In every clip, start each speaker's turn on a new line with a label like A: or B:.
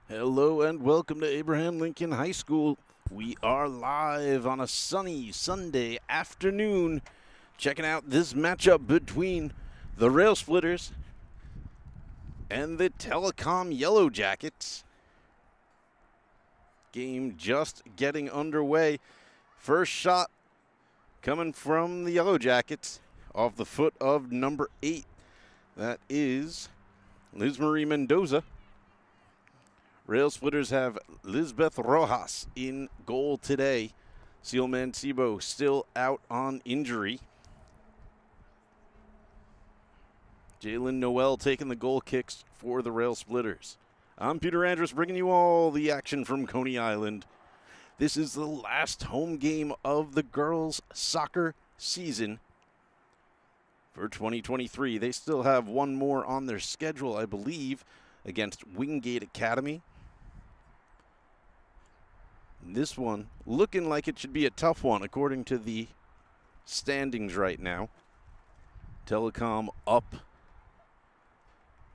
A: Hello and welcome to Abraham Lincoln High School. We are live on a sunny Sunday afternoon, checking out this matchup between the Rail Splitters and the Telecom Yellowjackets. Game just getting underway. First shot coming from the Yellowjackets off the foot of number 8. That is Liz Marie Mendoza. Rail Splitters have Lisbeth Rojas in goal today. Seal Mancibo still out on injury. Jalen Noel taking the goal kicks for the Rail Splitters. I'm Peter Andrus bringing you all the action from Coney Island. This is the last home game of the girls' soccer season for 2023. They still have one more on their schedule, I believe, against Wingate Academy. This one looking like it should be a tough one according to the standings right now. Telecom up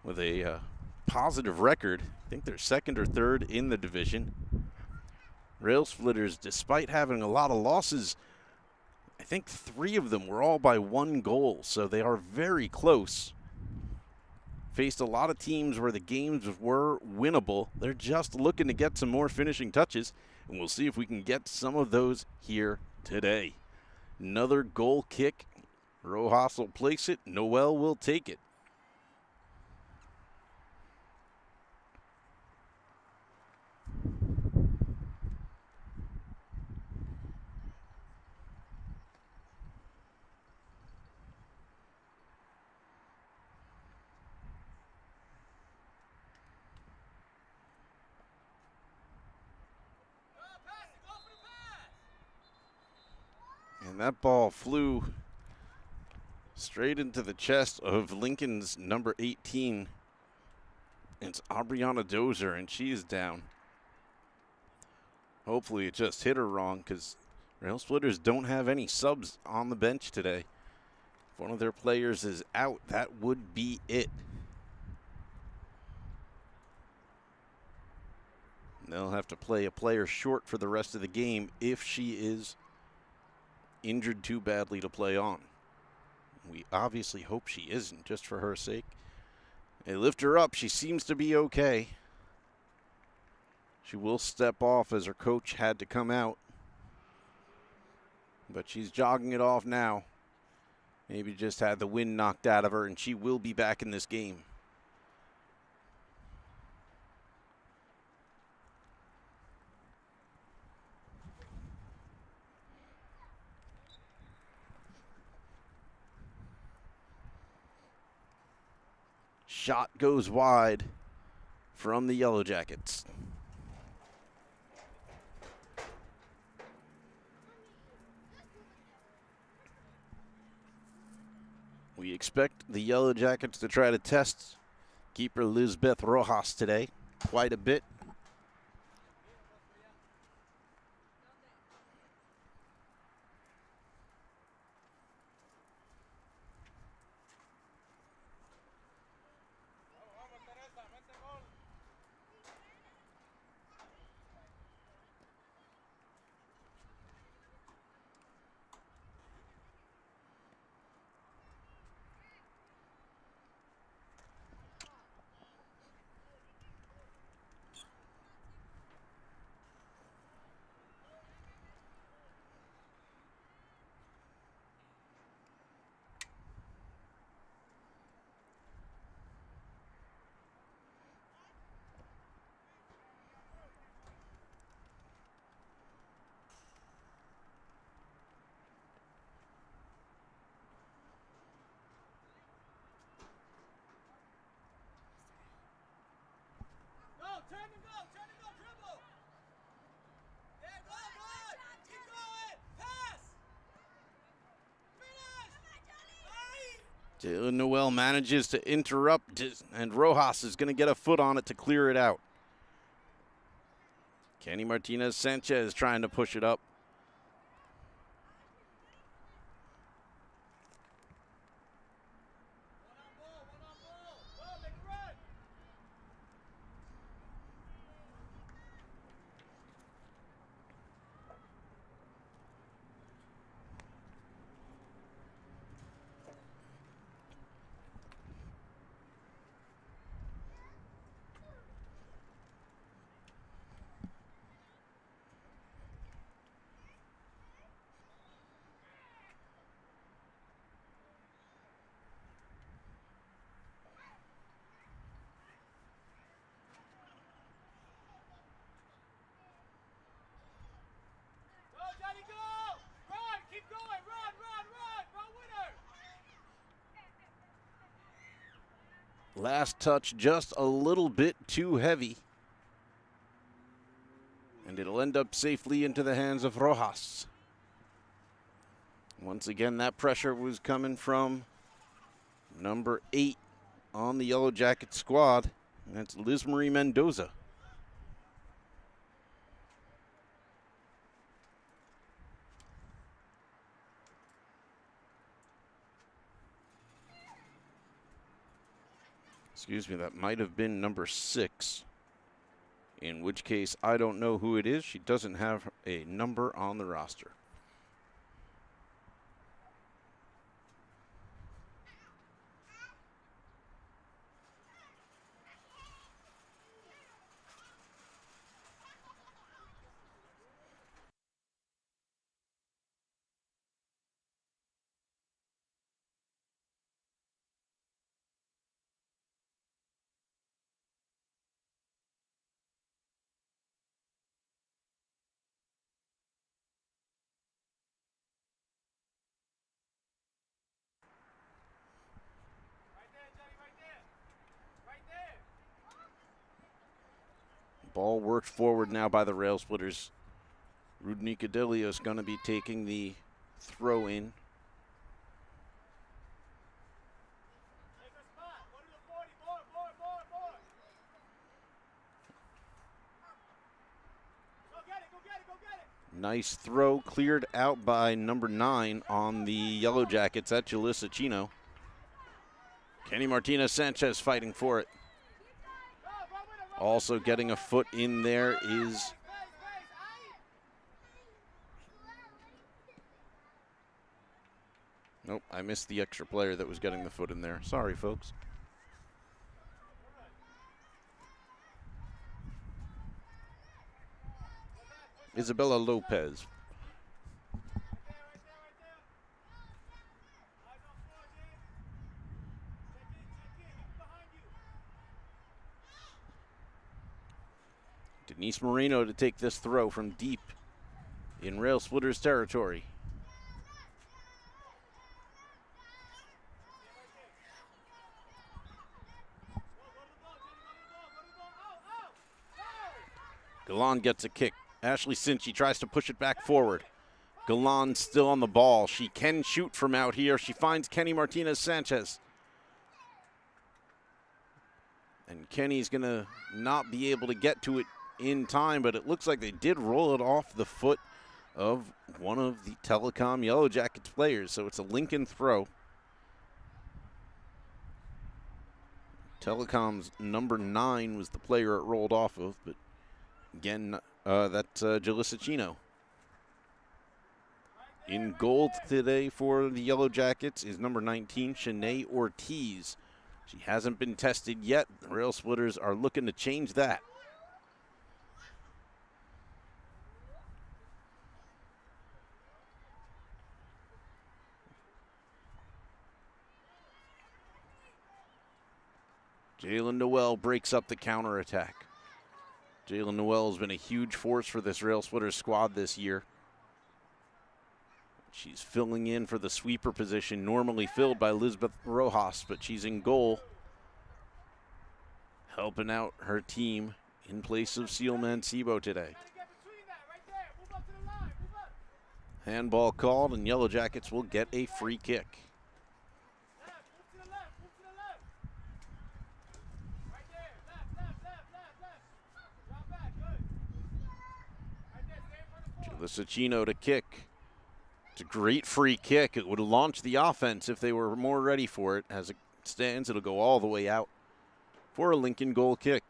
A: with a positive record. I think they're second or third in the division. Rail Splitters, despite having a lot of losses, I think 3 of them were all by 1 goal, so they are very close. Faced a lot of teams where the games were winnable. They're just looking to get some more finishing touches, and we'll see if we can get some of those here today. Another goal kick. Rojas will place it. Noel will take it. And that ball flew straight into the chest of Lincoln's number 18. It's Aubriana Dozer, and she is down. Hopefully it just hit her wrong, because Rail Splitters don't have any subs on the bench today. If one of their players is out, that would be it. And they'll have to play a player short for the rest of the game if she is injured too badly to play on. We obviously hope she isn't, just for her sake. They lift her up. She seems to be okay. She will step off as her coach had to come out. But she's jogging it off now. Maybe just had the wind knocked out of her, and she will be back in this game. Shot goes wide from the Yellowjackets. We expect the Yellowjackets to try to test keeper Lisbeth Rojas today quite a bit. Jalen Noel manages to interrupt, and Rojas is going to get a foot on it to clear it out. Kenny Martinez Sanchez trying to push it up. Last touch just a little bit too heavy. And it'll end up safely into the hands of Rojas. Once again, that pressure was coming from number 8 on the Yellow Jacket squad. And that's Liz Marie Mendoza. Excuse me, that might have been number 6. In which case, I don't know who it is. She doesn't have a number on the roster. Ball worked forward now by the Rail Splitters. Rudnika Delios going to be taking the throw in. Nice throw cleared out by number 9 on the Yellow Jackets. That's Jalissa Chino. Kenny Martinez Sanchez fighting for it. Also getting a foot in there is nope, I missed the extra player that was getting the foot in there. Sorry, folks. Isabella Lopez. Denise Moreno to take this throw from deep in Rail Splitters territory. Galan gets a kick. Ashley Cinchi tries to push it back forward. Galan still on the ball. She can shoot from out here. She finds Kenny Martinez Sanchez. And Kenny's going to not be able to get to it in time, but it looks like they did roll it off the foot of one of the Telecom Yellow Jackets players. So it's a Lincoln throw. Telecom's number 9 was the player it rolled off of, but again, that's Jalissa Chino. In goal today for the Yellow Jackets is number 19, Shanae Ortiz. She hasn't been tested yet. The Rail Splitters are looking to change that. Jalen Noel breaks up the counterattack. Jalen Noel has been a huge force for this Rail Splitters squad this year. She's filling in for the sweeper position, normally filled by Elizabeth Rojas, but she's in goal, helping out her team in place of Seal Mancebo today. Handball called, and Yellow Jackets will get a free kick. Jalissa Chino to kick. It's a great free kick. It would launch the offense if they were more ready for it. As it stands, it'll go all the way out for a Lincoln goal kick.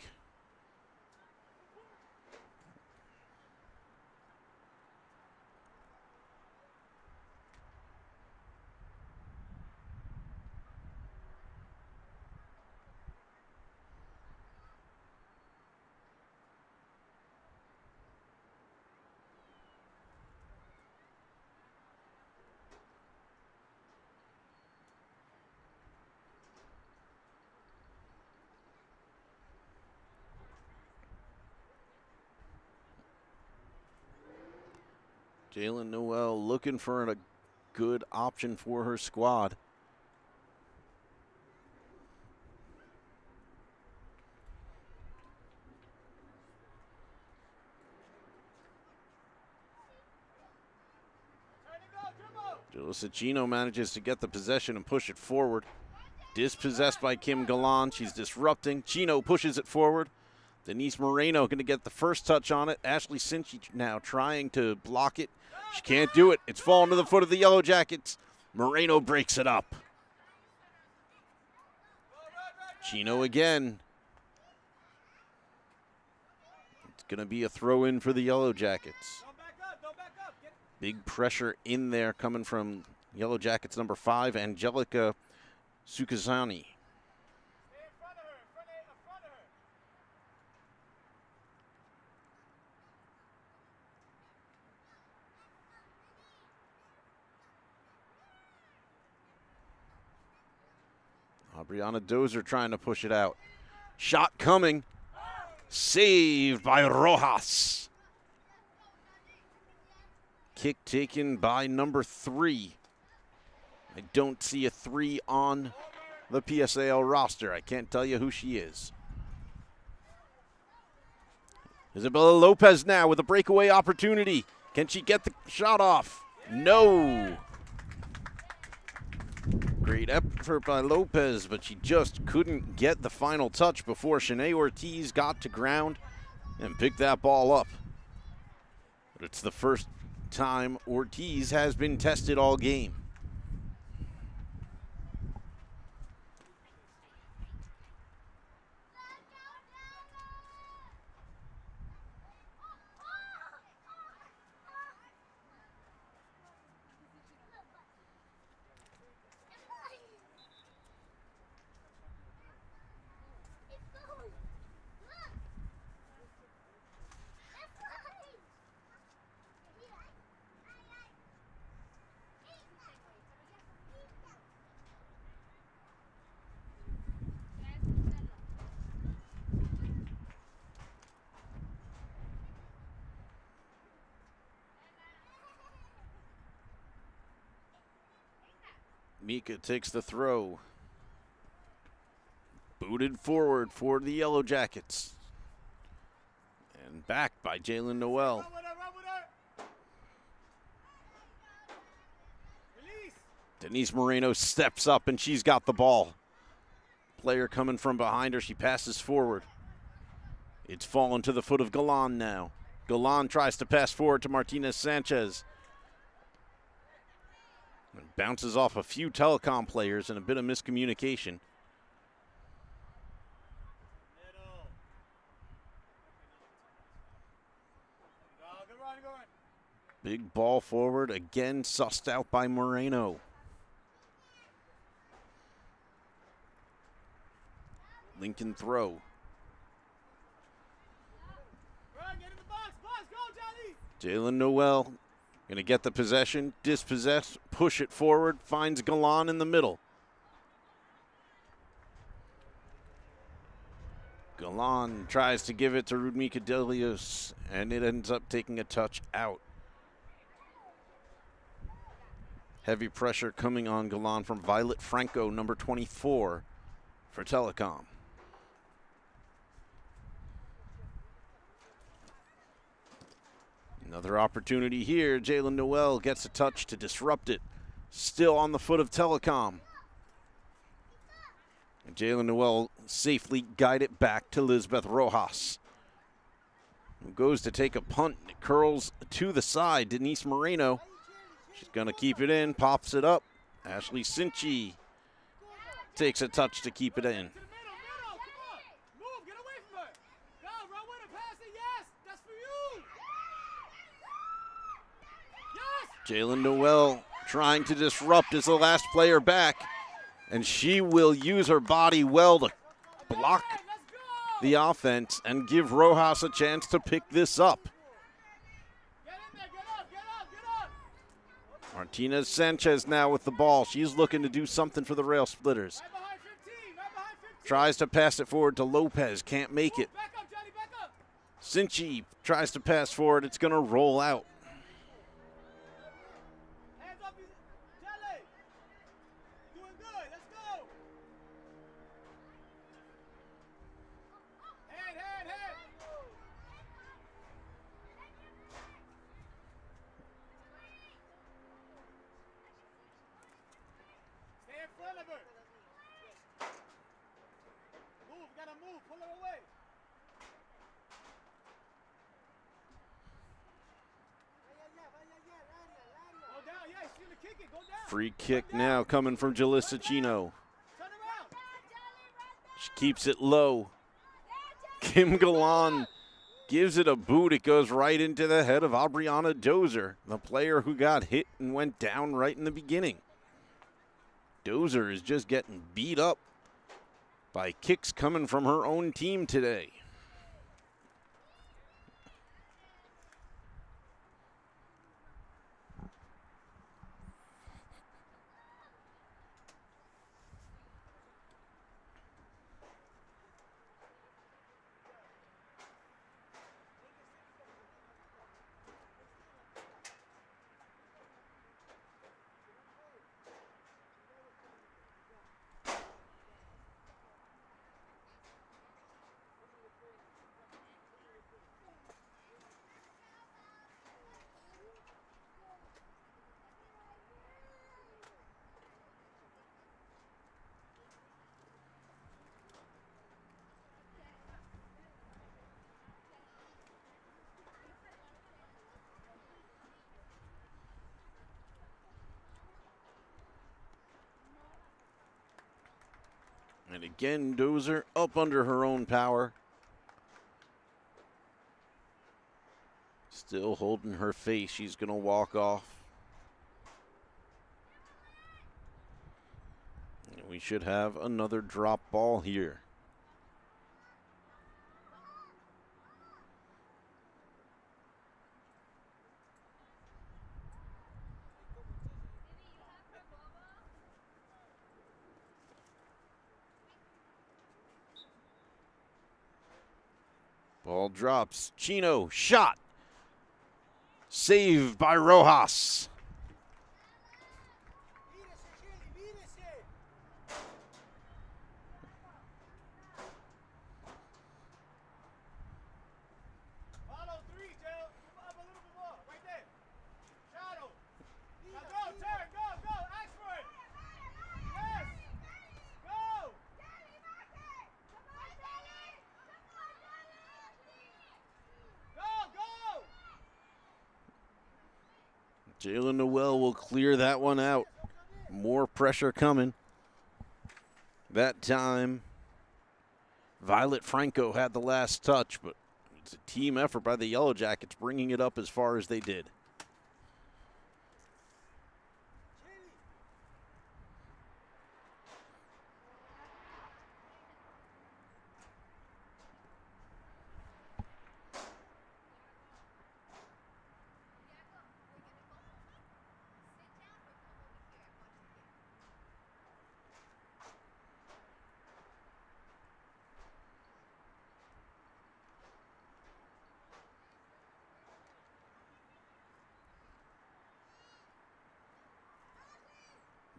A: Jalen Noel looking for a good option for her squad. Giulicino manages to get the possession and push it forward. Dispossessed by Kim Galan. She's disrupting. Chino pushes it forward. Denise Moreno going to get the first touch on it. Ashley Sinchi now trying to block it. She can't do it. It's fallen to the foot of the Yellowjackets. Moreno breaks it up. Chino again. It's going to be a throw in for the Yellowjackets. Big pressure in there coming from Yellowjackets number 5, Angelica Sukazani. Brianna Dozer trying to push it out. Shot coming. Saved by Rojas. Kick taken by number 3. I don't see a 3 on the PSAL roster. I can't tell you who she is. Isabella Lopez now with a breakaway opportunity. Can she get the shot off? No. Great effort by Lopez, but she just couldn't get the final touch before Shanae Ortiz got to ground and picked that ball up. But it's the first time Ortiz has been tested all game. Mika takes the throw. Booted forward for the Yellowjackets. And back by Jalen Noel. Denise Moreno steps up and she's got the ball. Player coming from behind her. She passes forward. It's fallen to the foot of Galan now. Galan tries to pass forward to Martinez Sanchez. And bounces off a few Telecom players and a bit of miscommunication. Big ball forward, again sussed out by Moreno. Lincoln throw. Jalen Noel going to get the possession, dispossess, push it forward, finds Galan in the middle. Galan tries to give it to Rudmika Delios, and it ends up taking a touch out. Heavy pressure coming on Galan from Violet Franco, number 24 for Telecom. Another opportunity here. Jalen Noel gets a touch to disrupt it. Still on the foot of Telecom. And Jalen Noel safely guide it back to Lisbeth Rojas, who goes to take a punt. It curls to the side. Denise Moreno. She's going to keep it in, pops it up. Ashley Sinchi takes a touch to keep it in. Jalen Noel trying to disrupt as the last player back, and she will use her body well to block the offense and give Rojas a chance to pick this up. Martinez Sanchez now with the ball. She's looking to do something for the Rail Splitters. Tries to pass it forward to Lopez, can't make it. Sinchi tries to pass forward, it's going to roll out. Free kick now coming from Jalissa Chino. She keeps it low. Kim Galan gives it a boot. It goes right into the head of Aubriana Dozer, the player who got hit and went down right in the beginning. Dozer is just getting beat up by kicks coming from her own team today. And again, Dozer up under her own power. Still holding her face. She's going to walk off. And we should have another drop ball here. Ball drops. Chino, shot. Saved by Rojas. Jalen Noel will clear that one out. More pressure coming. That time, Violet Franco had the last touch, but it's a team effort by the Yellowjackets bringing it up as far as they did.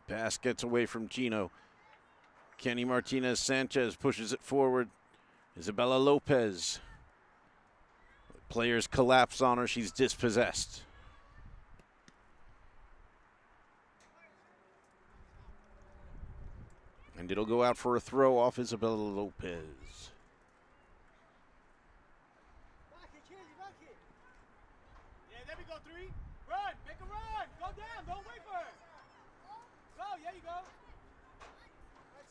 A: Pass gets away from Chino. Kenny Martinez Sanchez pushes it forward. Isabella Lopez. Players collapse on her. She's dispossessed. And it'll go out for a throw off Isabella Lopez.
B: Yeah, there we go, 3. Run, make a run. Go down, don't wait for her. Go, there you go. Al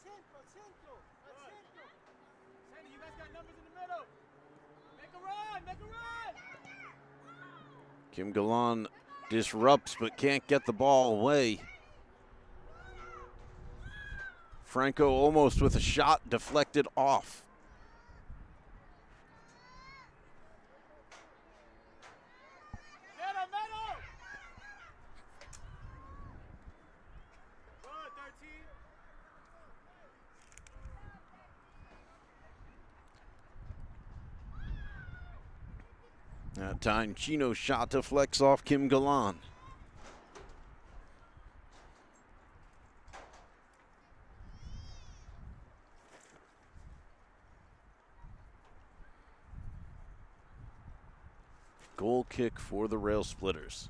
B: centro, al centro, al centro. Sandy, you guys got numbers in the middle. Make a run, make a run.
A: Kim Galan disrupts but can't get the ball away. Franco almost with a shot deflected off. That time, Chino's shot deflects off Kim Galan. Goal kick for the Rail Splitters.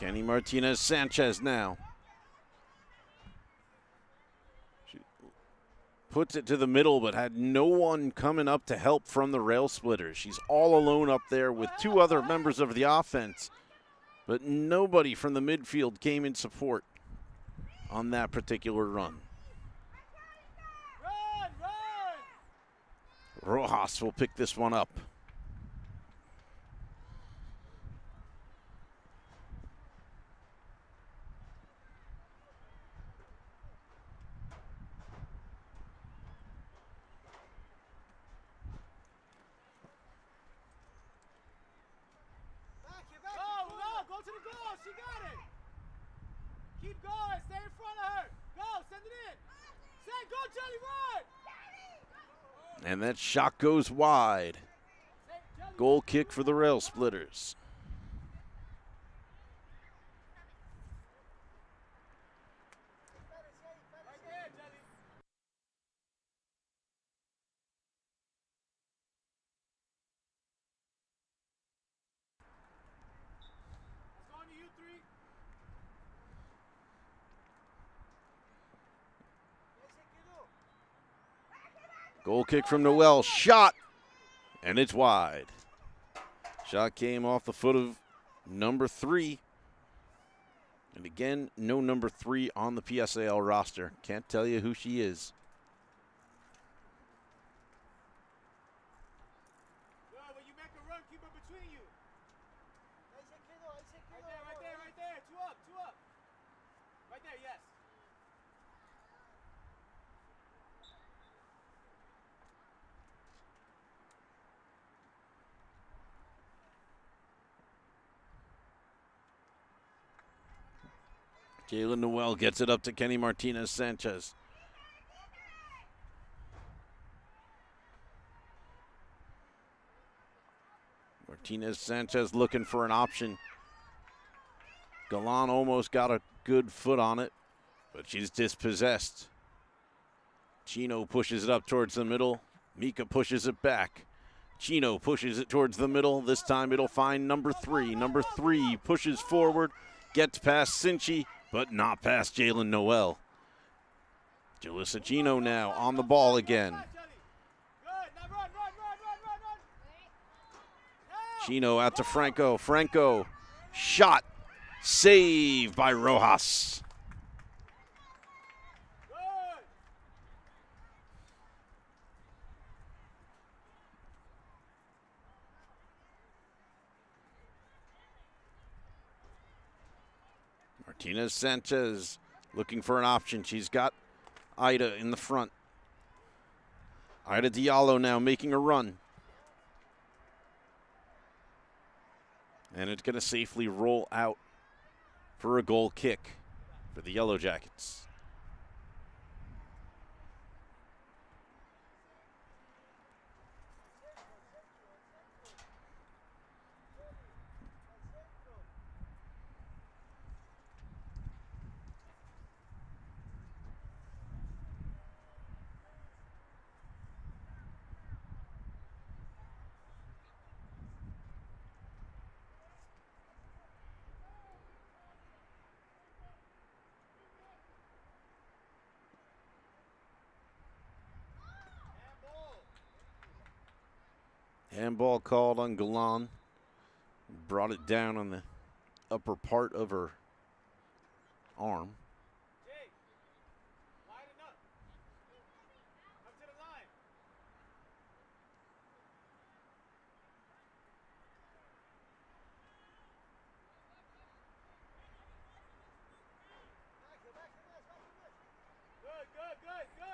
A: Kenny Martinez Sanchez now. She puts it to the middle, but had no one coming up to help from the rail splitters. She's all alone up there with two other members of the offense, but nobody from the midfield came in support on that particular run. Rojas will pick this one up.
B: Go to the goal. She got it. Keep going. Stay in front of her. Go. Send it in. Say, go, Jelly, run.
A: And that shot goes wide. Goal kick for the rail splitters.
B: Right there, Jelly. It's going to you three.
A: Goal kick from Noel. Shot. And it's wide. Shot came off the foot of number 3. And again, no number 3 on the PSAL roster. Can't tell you who she is.
B: Good. When you make a run, keep her between you. Right there. 2 up. Right there, yes.
A: Jalen Noel gets it up to Kenny Martinez Sanchez. Martinez Sanchez looking for an option. Galan almost got a good foot on it, but she's dispossessed. Chino pushes it up towards the middle. Mika pushes it back. Chino pushes it towards the middle. This time it'll find number 3. Number 3 pushes forward, gets past Cinchi, but not past Jalen Noel. Jalissa Chino now on the ball again. Chino out to Franco. Franco, shot, save by Rojas. Martinez Sanchez looking for an option. She's got Ida in the front. Ida Diallo now making a run. And it's going to safely roll out for a goal kick for the Yellowjackets. Handball called on Galan. Brought it down on the upper part of her arm.
B: Jake, widen up. Up to the line.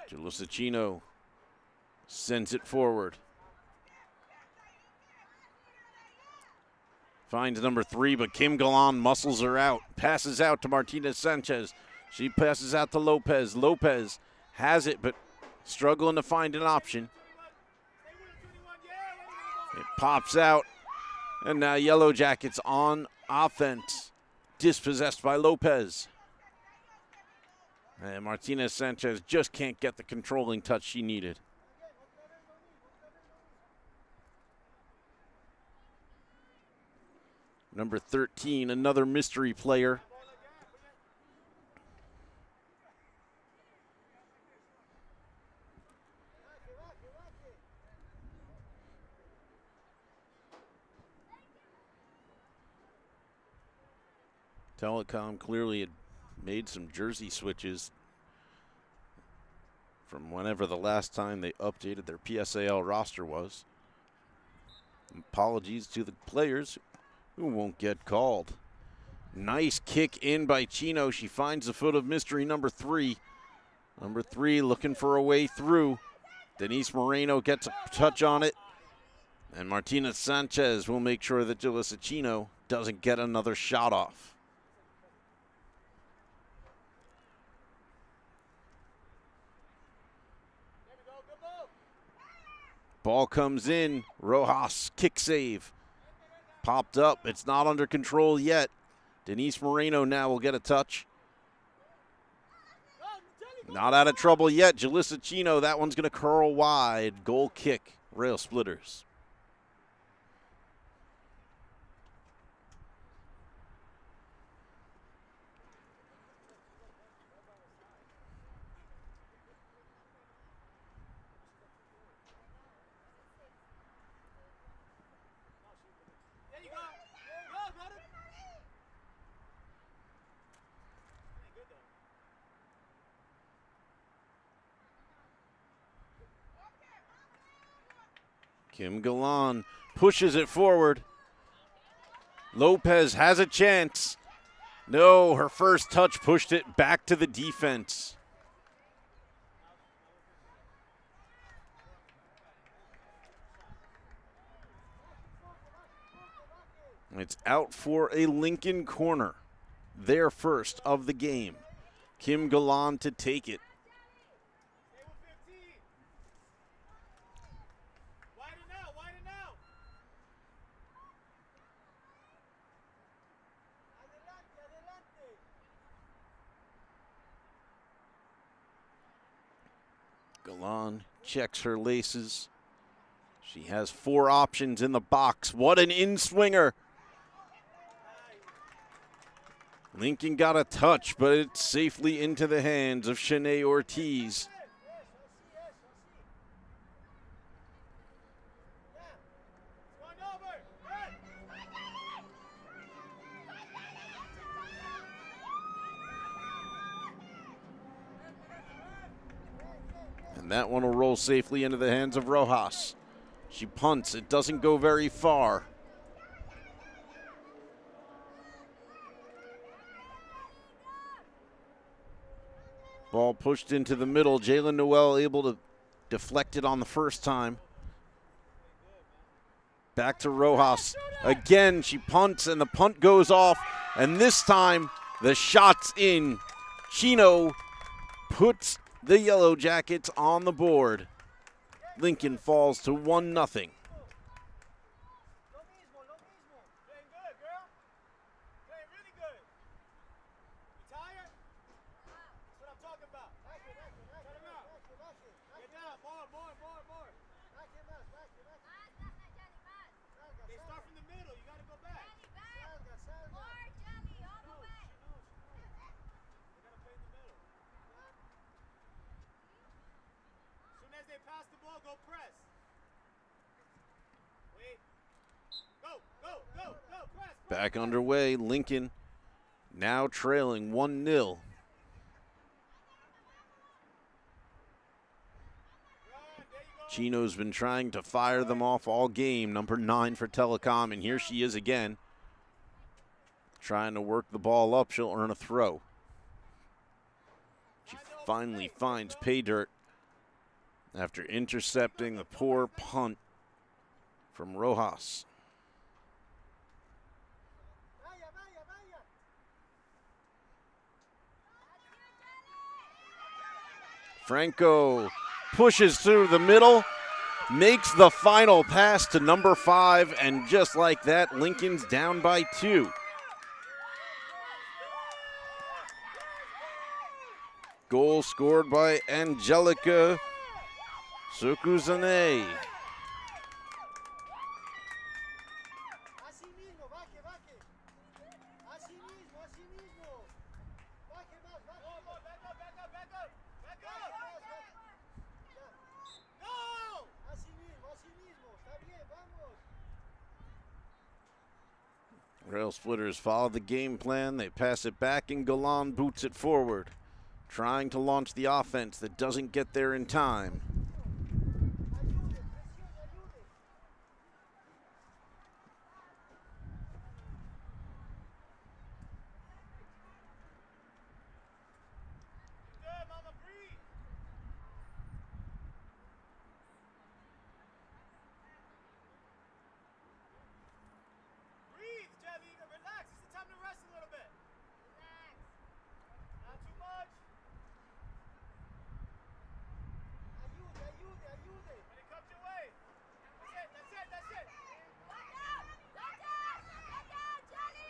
B: Good.
A: Jalissa Chino sends it forward. Finds number 3, but Kim Galan muscles her out. Passes out to Martinez Sanchez. She passes out to Lopez. Lopez has it, but struggling to find an option. It pops out, and now Yellowjackets on offense. Dispossessed by Lopez. And Martinez Sanchez just can't get the controlling touch she needed. Number 13, another mystery player. Telecom clearly had made some jersey switches from whenever the last time they updated their PSAL roster was. Apologies to the players who won't get called. Nice kick in by Chino. She finds the foot of mystery number 3. Number 3 looking for a way through. Denise Moreno gets a touch on it. And Martina Sanchez will make sure that Jalissa Chino doesn't get another shot off. Ball comes in. Rojas, kick save. Popped up. It's not under control yet. Denise Moreno now will get a touch. Not out of trouble yet. Jalissa Chino, that one's going to curl wide. Goal kick. Rail splitters. Kim Galan pushes it forward. Lopez has a chance. No, her first touch pushed it back to the defense. It's out for a Lincoln corner. Their first of the game. Kim Galan to take it. Galan checks her laces. She has 4 options in the box. What an in-swinger. Lincoln got a touch, but it's safely into the hands of Shanae Ortiz. And that one will roll safely into the hands of Rojas. She punts. It doesn't go very far. Ball pushed into the middle. Jalen Noel able to deflect it on the first time. Back to Rojas. Again, she punts, and the punt goes off. And this time, the shot's in. Chino puts the Yellowjackets on the board. Lincoln falls to 1-0.
B: Pass the ball, go press. Wait. Go, press.
A: Back underway, Lincoln now trailing 1-0. Chino's been trying to fire them off all game, number 9 for Telecom, and here she is again. Trying to work the ball up, she'll earn a throw. She finally finds pay dirt after intercepting the poor punt from Rojas. Franco pushes through the middle, makes the final pass to number 5, and just like that, Lincoln's down by 2. Goal scored by Angelica Sukuzane. Rail Splitters follow the game plan. They pass it back, and Galan boots it forward, trying to launch the offense that doesn't get there in time.
B: Good, mama, breathe. Breathe, Jelly. Relax. It's the time to rest a little bit. Relax. Not too much. Ayude. When it comes your way. That's it. Watch out, Jelly. Watch out, Jelly.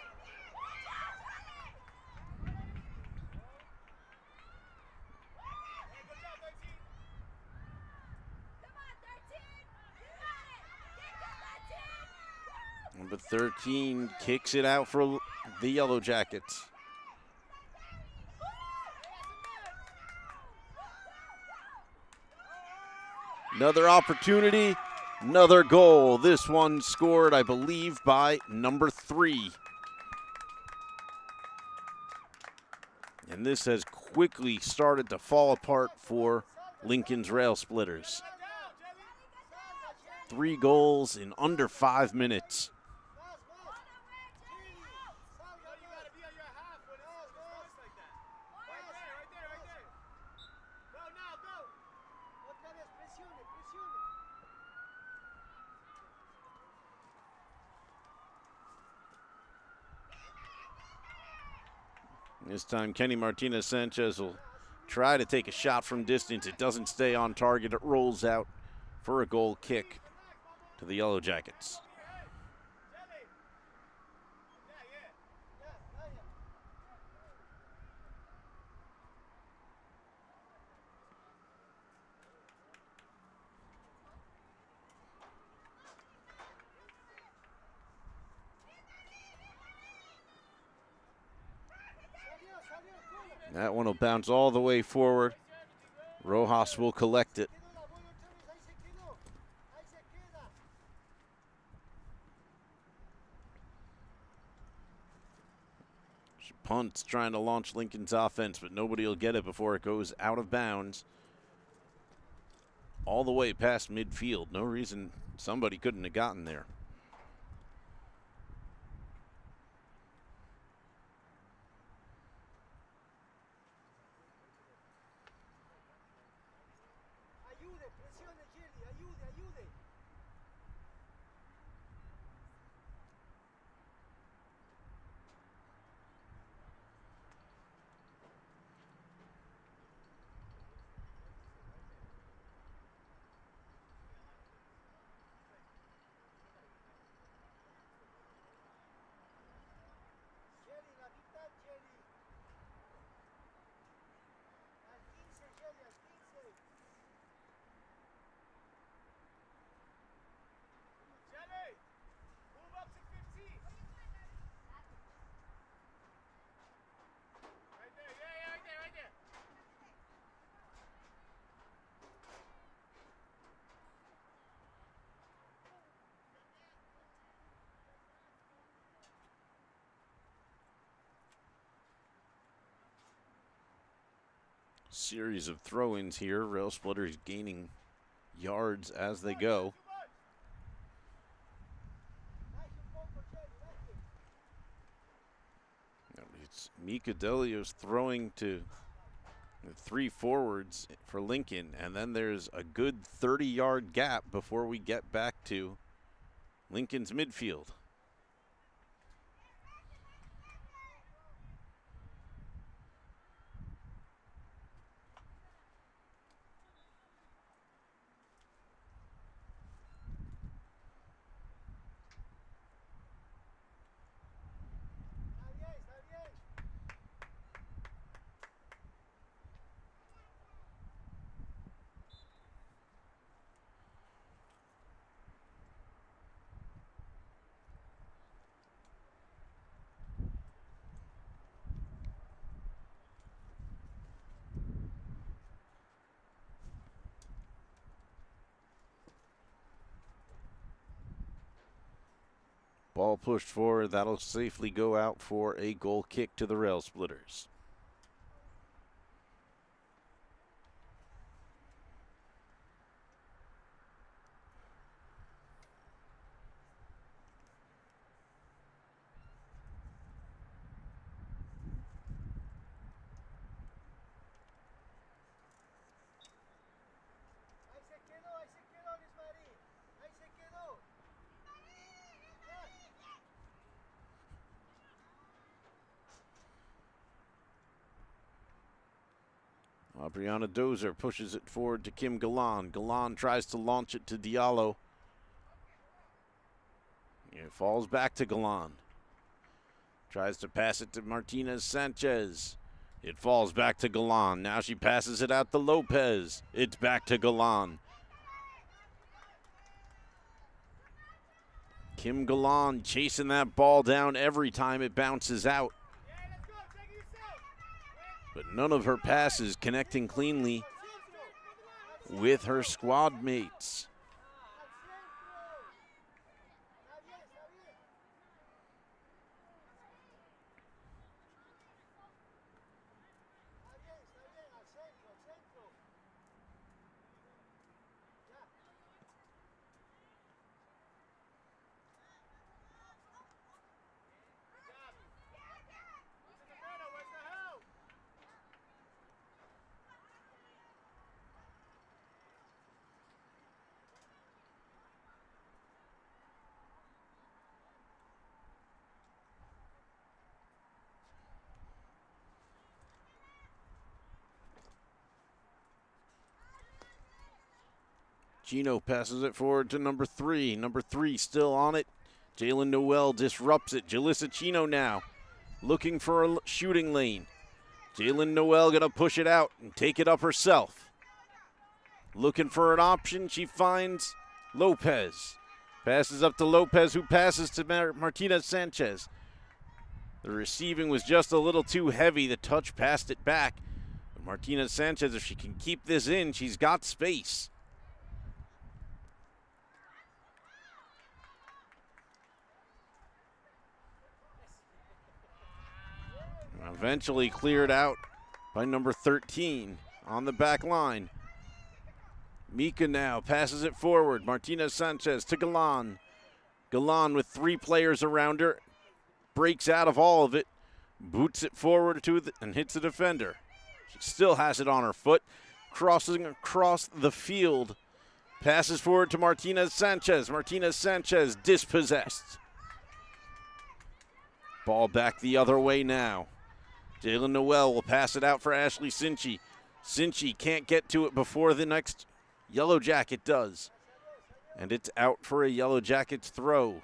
B: Hey, good job, 13. Come on, 13. You got it. Kick it, 13.
A: Number 13 kicks it out for the Yellowjackets. Another opportunity, another goal. This one scored, I believe, by number 3. And this has quickly started to fall apart for Lincoln's Rail Splitters. 3 goals in under 5 minutes. This time, Kenny Martinez Sanchez will try to take a shot from distance. It doesn't stay on target. It rolls out for a goal kick to the Yellowjackets. That one will bounce all the way forward. Rojas will collect it. She punts, trying to launch Lincoln's offense, but nobody will get it before it goes out of bounds. All the way past midfield. No reason somebody couldn't have gotten there. Series of throw-ins here. Rail Splitters gaining yards as they go. It's Mika Delios throwing to the 3 forwards for Lincoln, and then there's a good 30-yard gap before we get back to Lincoln's midfield. Ball pushed forward. That'll safely go out for a goal kick to the Rail Splitters.
B: Ahí se quedó, Luis Marín. Ahí se quedó.
A: Brianna Dozer pushes it forward to Kim Galan. Galan tries to launch it to Diallo. It falls back to Galan. Tries to pass it to Martinez Sanchez. It falls back to Galan. Now she passes it out to Lopez. It's back to Galan. Kim Galan chasing that ball down every time it bounces out. But none of her passes connecting cleanly with her squad mates. Gino passes it forward to number 3. Number 3 still on it. Jalen Noel disrupts it. Jalissa Chino now looking for a shooting lane. Jalen Noel going to push it out and take it up herself. Looking for an option. She finds Lopez. Passes up to Lopez, who passes to Martinez Sanchez. The receiving was just a little too heavy. The touch passed it back. But Martinez Sanchez, if she can keep this in, she's got space. Eventually cleared out by number 13 on the back line. Mika now passes it forward. Martinez Sanchez to Galan. Galan with 3 players around her. Breaks out of all of it. Boots it forward and hits the defender. She still has it on her foot. Crossing across the field. Passes forward to Martinez Sanchez. Martinez Sanchez dispossessed. Ball back the other way now. Jalen Noel will pass it out for Ashley Sinchi. Sinchi can't get to it before the next Yellow Jacket does. And it's out for a Yellow Jackets throw.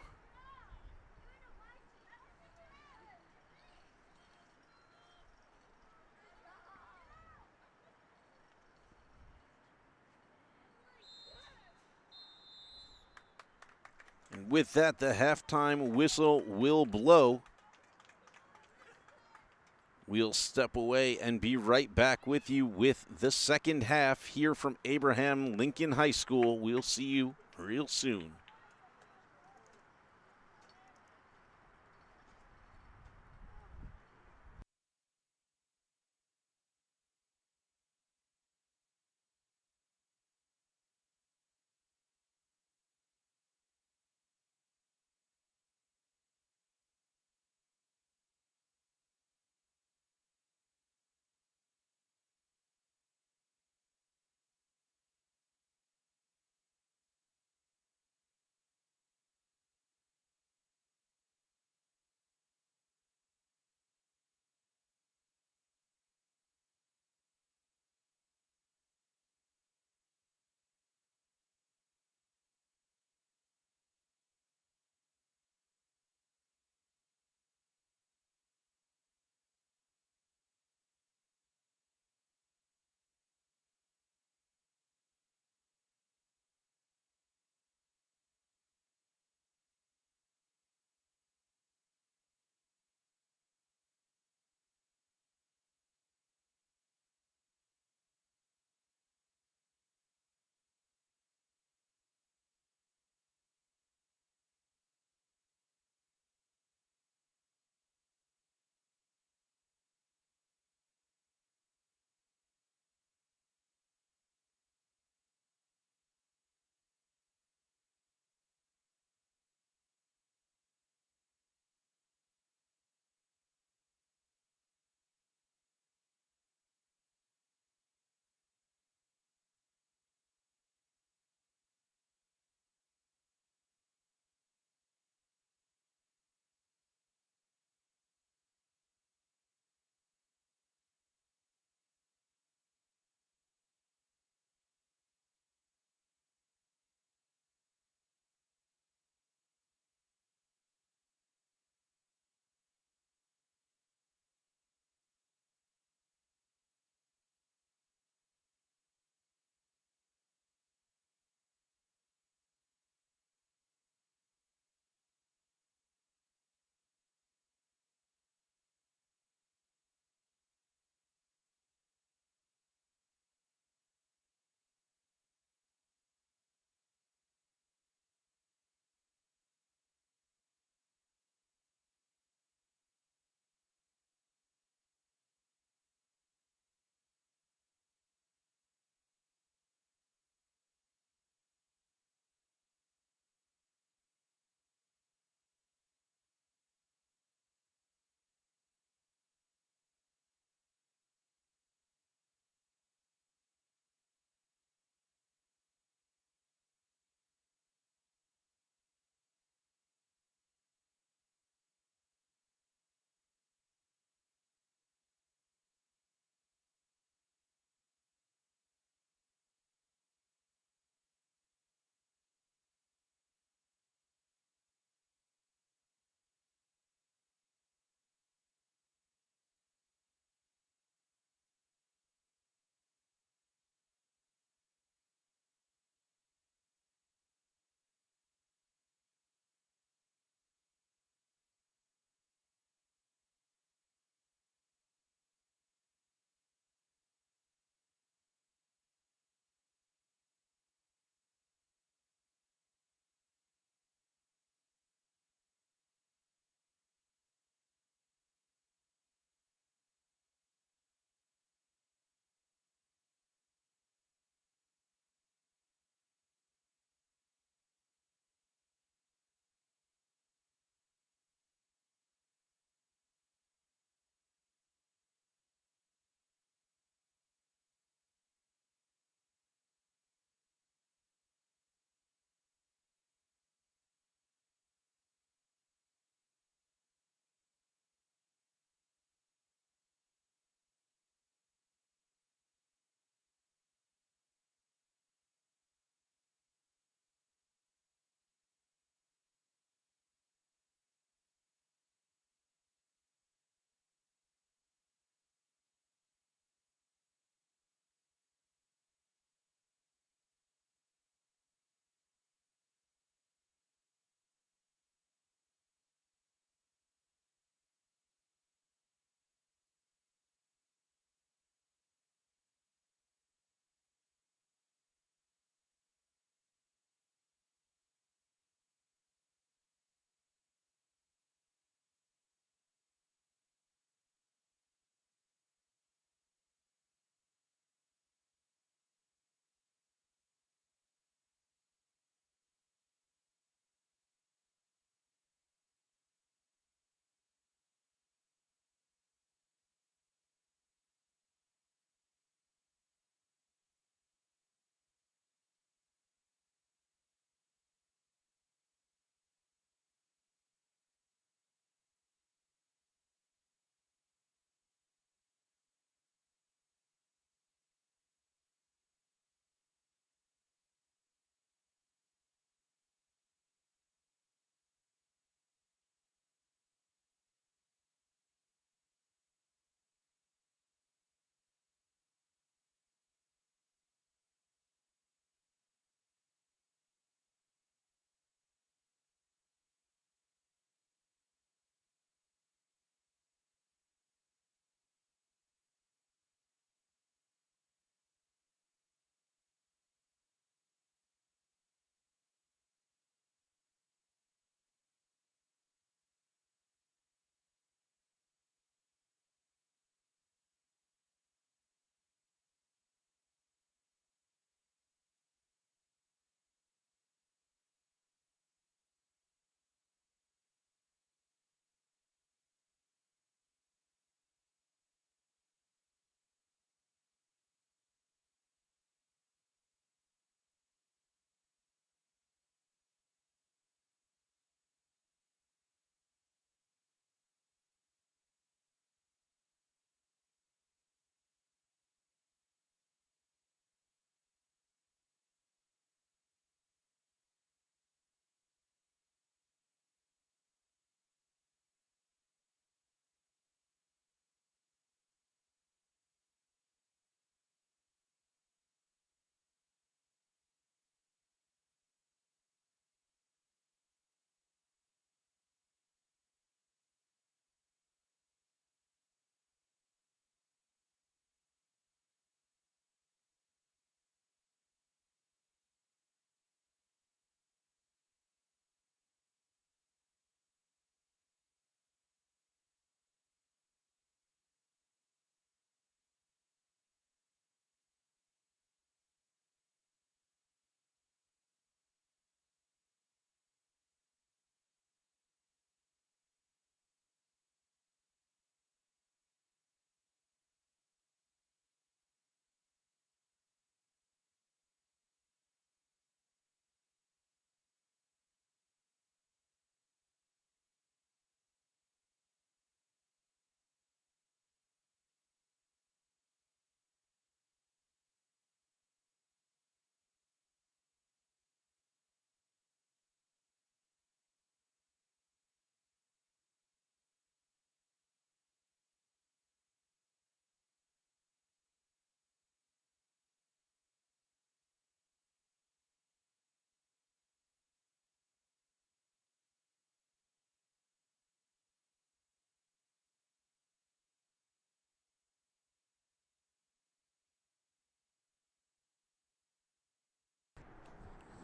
A: And with that, the halftime whistle will blow. We'll step away and be right back with you with the second half here from Abraham Lincoln High School. We'll see you real soon.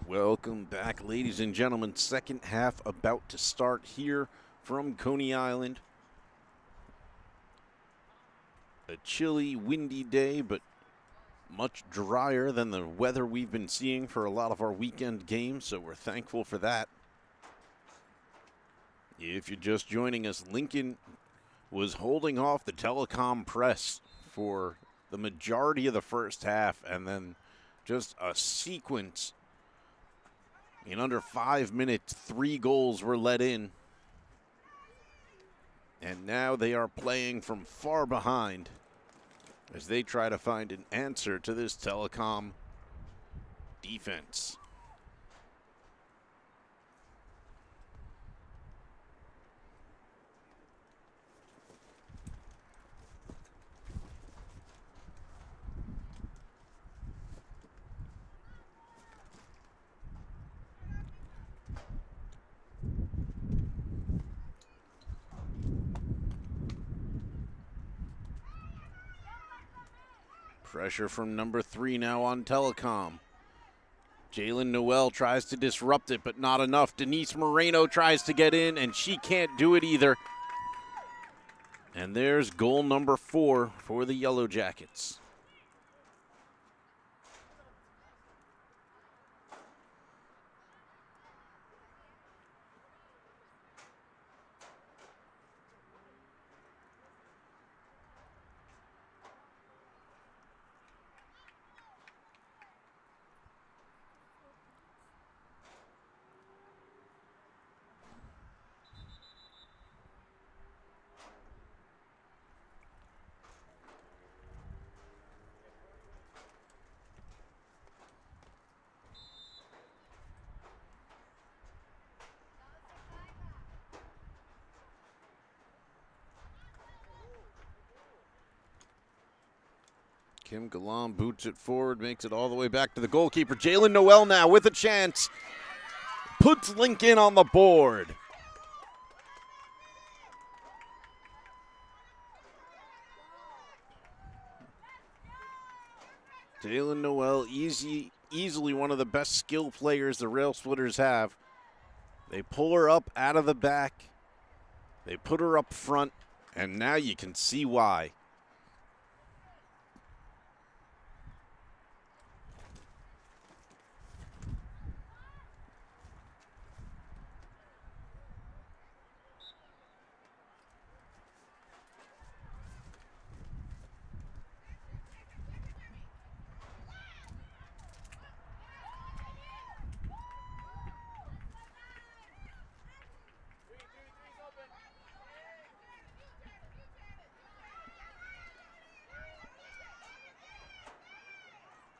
A: Welcome back, ladies and gentlemen. Second half about to start here from Coney Island. A chilly, windy day, but much drier than the weather we've been seeing for a lot of our weekend games, so we're thankful for that. If you're just joining us, Lincoln was holding off the Telecom press for the majority of the first half, and then just a sequence. In under 5 minutes, 3 goals were let in. And now they are playing from far behind as they try to find an answer to this Telecom defense. Pressure from number 3 now on Telecom. Jalen Noel tries to disrupt it, but not enough. Denise Moreno tries to get in, and she can't do it either. And there's goal number 4 for the Yellowjackets. Kim Galan boots it forward, makes it all the way back to the goalkeeper. Jalen Noel now with a chance. Puts Lincoln on the board. Jalen Noel, easily one of the best skill players the Rail Splitters have. They pull her up out of the back. They put her up front, and now you can see why.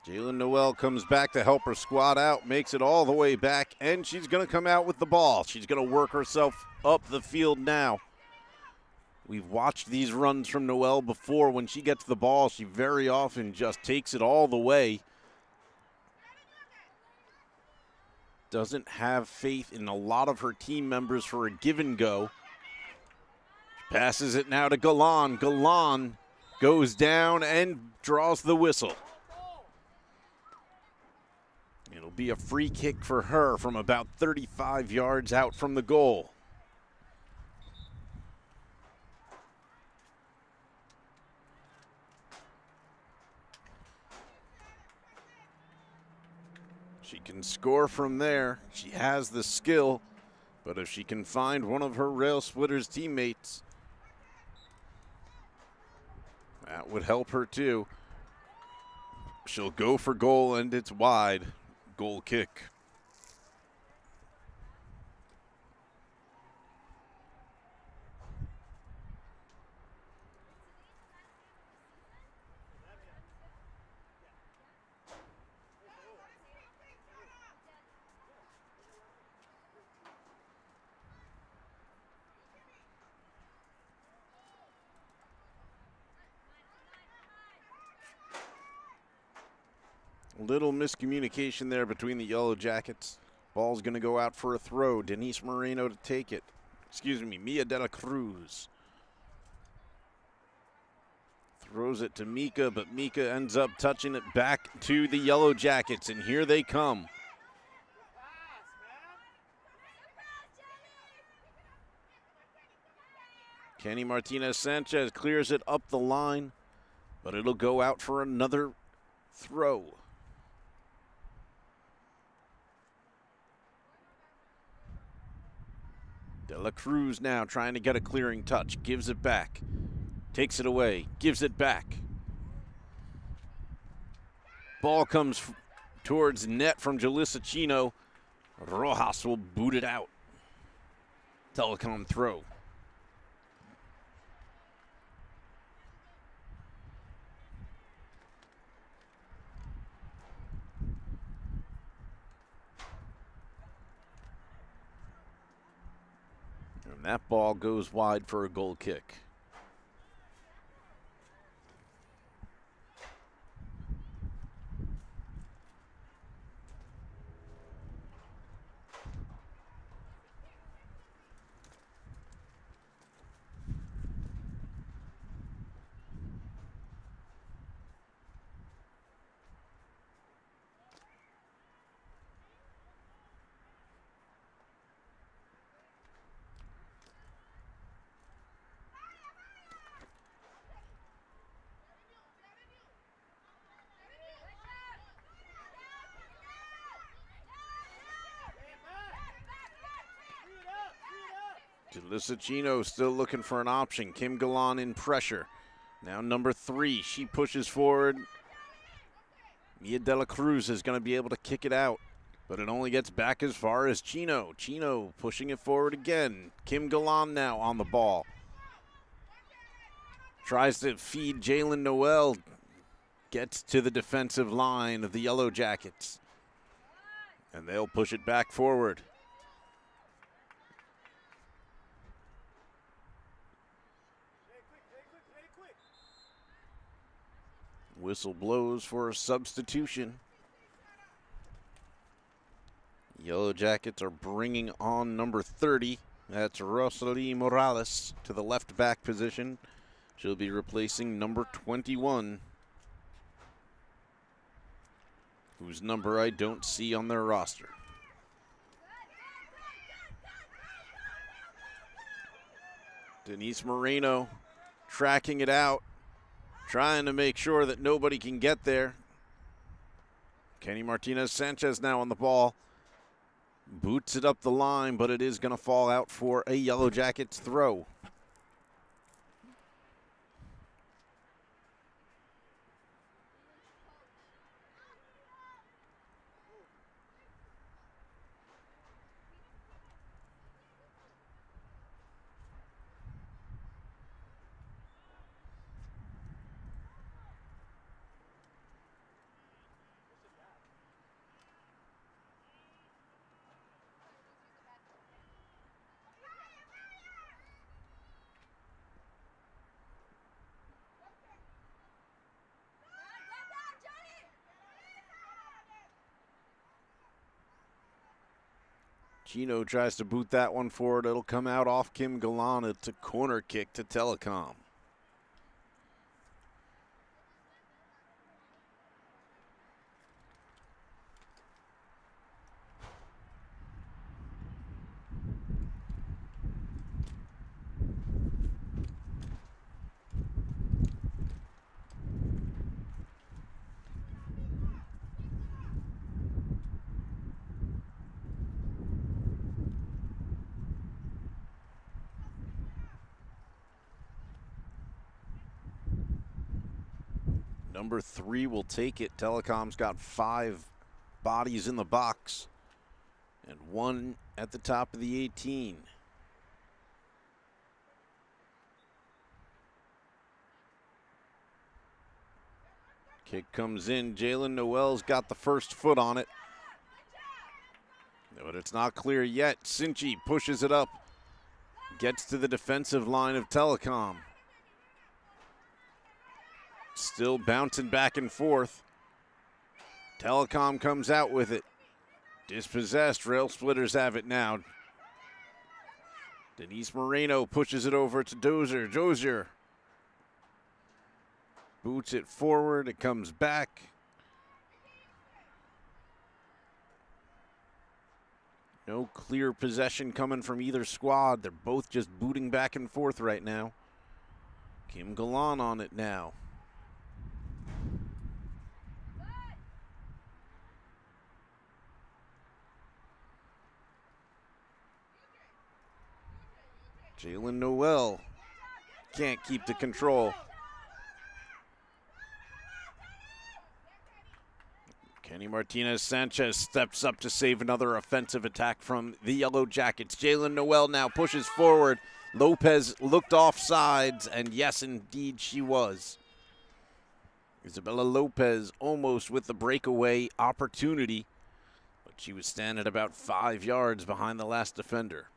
A: Jalen Noel comes back to help her squad out, makes it all the way back, and she's going to come out with the ball. She's going to work herself up the field now. We've watched these runs from Noel before. When she gets the ball, she very often just takes it all the way. Doesn't have faith in a lot of her team members for a give and go. She passes it now to Galan. Galan goes down and draws the whistle. It'll be a free kick for her from about 35 yards out from the goal. She can score from there. She has the skill, but if she can find one of her Rail Splitters teammates, that would help her too. She'll go for goal, and it's wide. Goal kick. Little miscommunication there between the Yellowjackets. Ball's going to go out for a throw. Denise Moreno to take it. Excuse me, Mia de la Cruz. Throws it to Mika, but Mika ends up touching it back to the Yellowjackets, and here they come. Kenny Martinez Sanchez clears it up the line, but it'll go out for another throw. De La Cruz now trying to get a clearing touch, gives it back, takes it away, gives it back. Ball comes towards net from Jalissa Chino. Rojas will boot it out. Telecom throw. And that ball goes wide for a goal kick. Jalissa Chino still looking for an option. Kim Galan in pressure. Now number 3, she pushes forward. Mia De La Cruz is going to be able to kick it out, but it only gets back as far as Chino. Chino pushing it forward again. Kim Galan now on the ball. Tries to feed Jalen Noel. Gets to the defensive line of the Yellowjackets. And they'll push it back forward. Whistle blows for a substitution. Yellowjackets are bringing on number 30. That's Rosalie Morales to the left back position. She'll be replacing number 21, whose number I don't see on their roster. Denise Moreno tracking it out, trying to make sure that nobody can get there. Kenny Martinez Sanchez now on the ball. Boots it up the line, but it is going to fall out for a Yellowjackets throw. Chino tries to boot that one forward. It'll come out off Kim Galan. It's a corner kick to Telecom. Number 3 will take it. Telecom's got 5 bodies in the box and 1 at the top of the 18. Kick comes in. Jalen Noel's got the first foot on it, but it's not clear yet. Sinchi pushes it up, gets to the defensive line of Telecom. Still bouncing back and forth. Telecom comes out with it. Dispossessed. Rail Splitters have it now. Denise Moreno pushes it over to Dozier. Dozier boots it forward. It comes back. No clear possession coming from either squad. They're both just booting back and forth right now. Kim Galan on it now. Jalen Noel can't keep the control. Kenny Martinez-Sanchez steps up to save another offensive attack from the Yellowjackets. Jalen Noel now pushes forward. Lopez looked off sides, and yes, indeed she was. Isabella Lopez almost with the breakaway opportunity, but she was standing about 5 yards behind the last defender.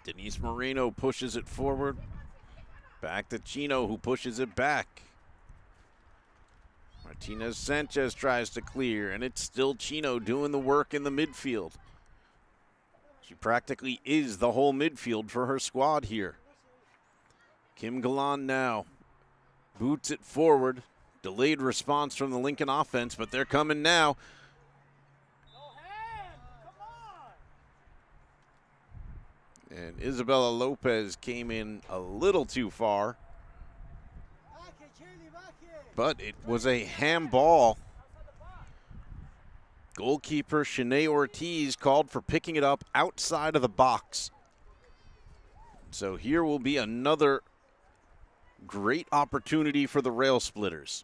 A: Denise Moreno pushes it forward. Back to Chino, who pushes it back. Martinez-Sanchez tries to clear, and it's still Chino doing the work in the midfield. She practically is the whole midfield for her squad here. Kim Galan now boots it forward. Delayed response from the Lincoln offense, but they're coming now. And Isabella Lopez came in a little too far. But it was a handball. Goalkeeper Shanae Ortiz called for picking it up outside of the box. So here will be another great opportunity for the Rail Splitters.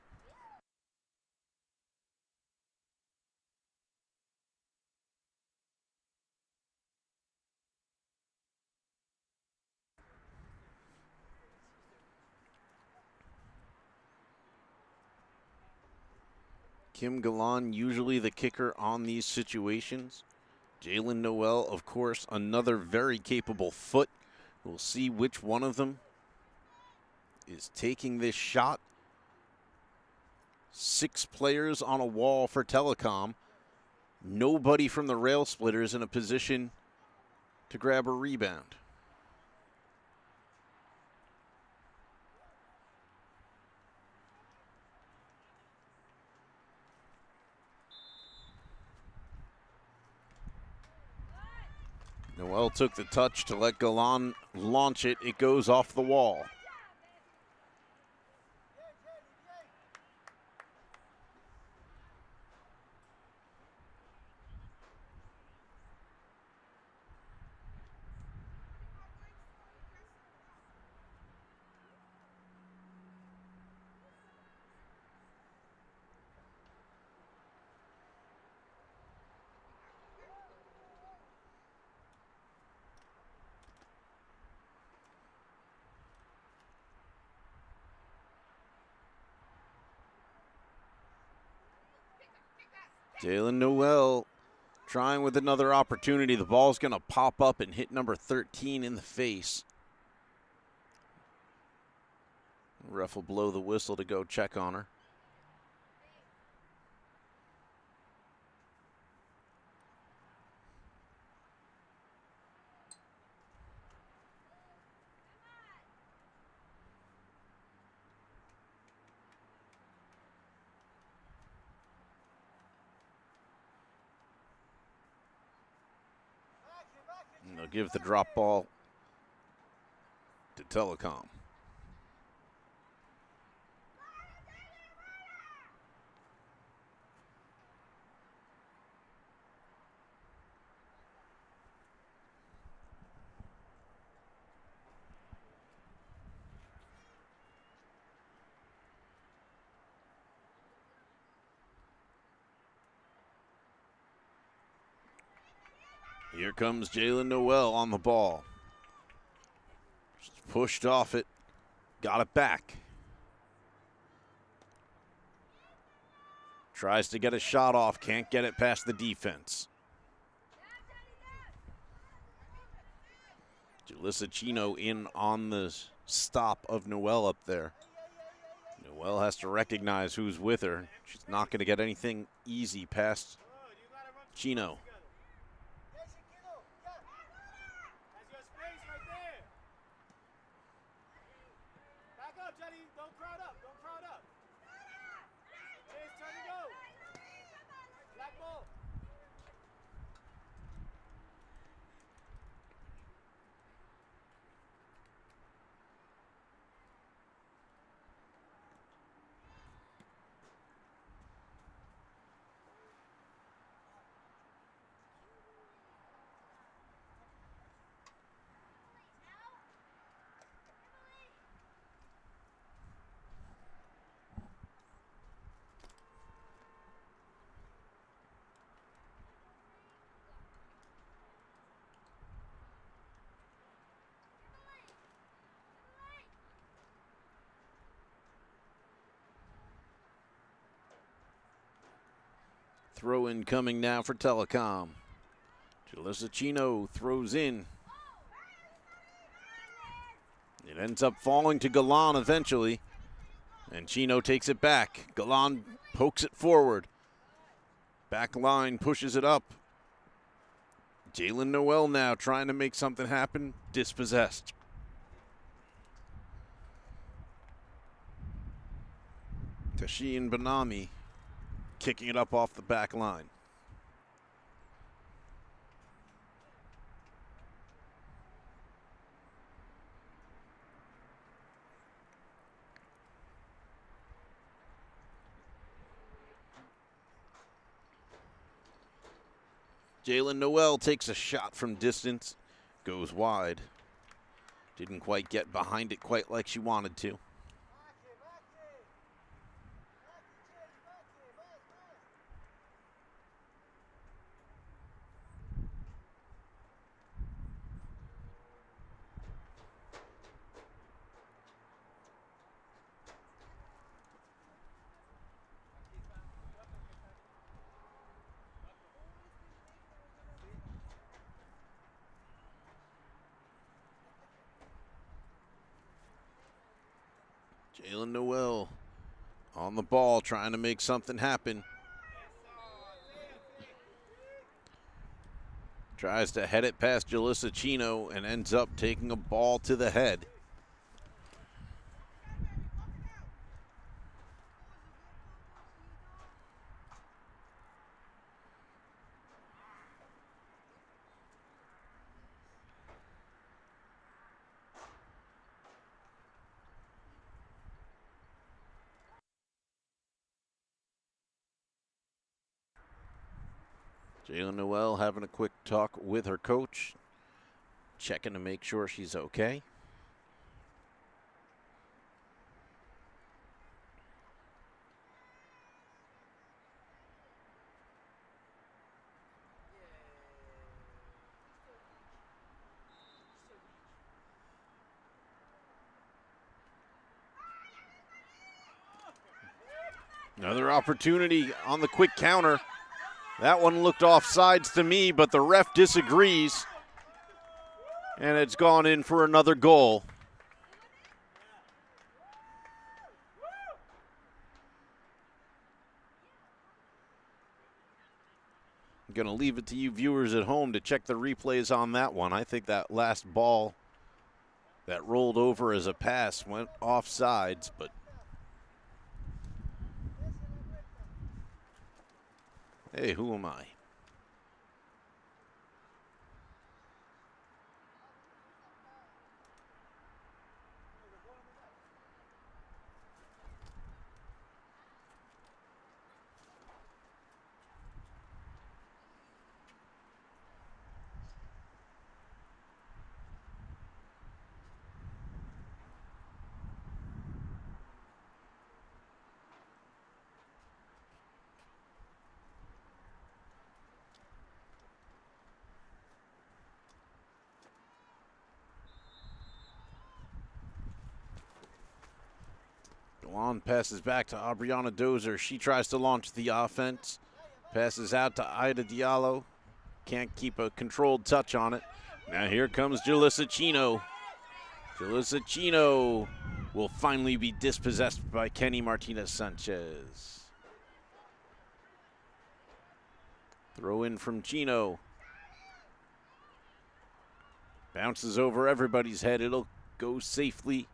A: Kim Galan, usually the kicker on these situations. Jalen Noel, of course, another very capable foot. We'll see which one of them is taking this shot. 6 players on a wall for Telecom. Nobody from the Rail Splitters in a position to grab a rebound. Noel took the touch to let Galan launch it. It goes off the wall. Jalen Noel trying with another opportunity. The ball's going to pop up and hit number 13 in the face. Ref will blow the whistle to go check on her. And they'll give the drop ball to Telecom. Here comes Jalen Noel on the ball. Pushed off it. Got it back. Tries to get a shot off. Can't get it past the defense. Jalissa Chino in on the stop of Noelle up there. Noelle has to recognize who's with her. She's not going to get anything easy past Chino.
B: That's your space right there. Back up, Jenny. Don't crowd up. Don't crowd up. Chase, turn and go. Black ball.
A: Throw in coming now for Telecom. Jalissa Chino throws in. It ends up falling to Galan eventually. And Chino takes it back. Galan pokes it forward. Back line pushes it up. Jalen Noel now trying to make something happen. Dispossessed. Tashin Banami kicking it up off the back line. Jalen Noel takes a shot from distance, goes wide. Didn't quite get behind it quite like she wanted to. Jalen Noel on the ball trying to make something happen. Tries to head it past Jalissa Chino and ends up taking a ball to the head. Jalen Noel having a quick talk with her coach, checking to make sure she's okay. Another opportunity on the quick counter. That one looked offsides to me, but the ref disagrees. And it's gone in for another goal. I'm going to leave it to you viewers at home to check the replays on that one. I think that last ball that rolled over as a pass went offsides, but hey, who am I? Galan passes back to Aubriana Dozer. She tries to launch the offense. Passes out to Ida Diallo. Can't keep a controlled touch on it. Now here comes Jalissa Chino. Jalissa Chino will finally be dispossessed by Kenny Martinez Sanchez. Throw in from Chino. Bounces over everybody's head. It'll go safely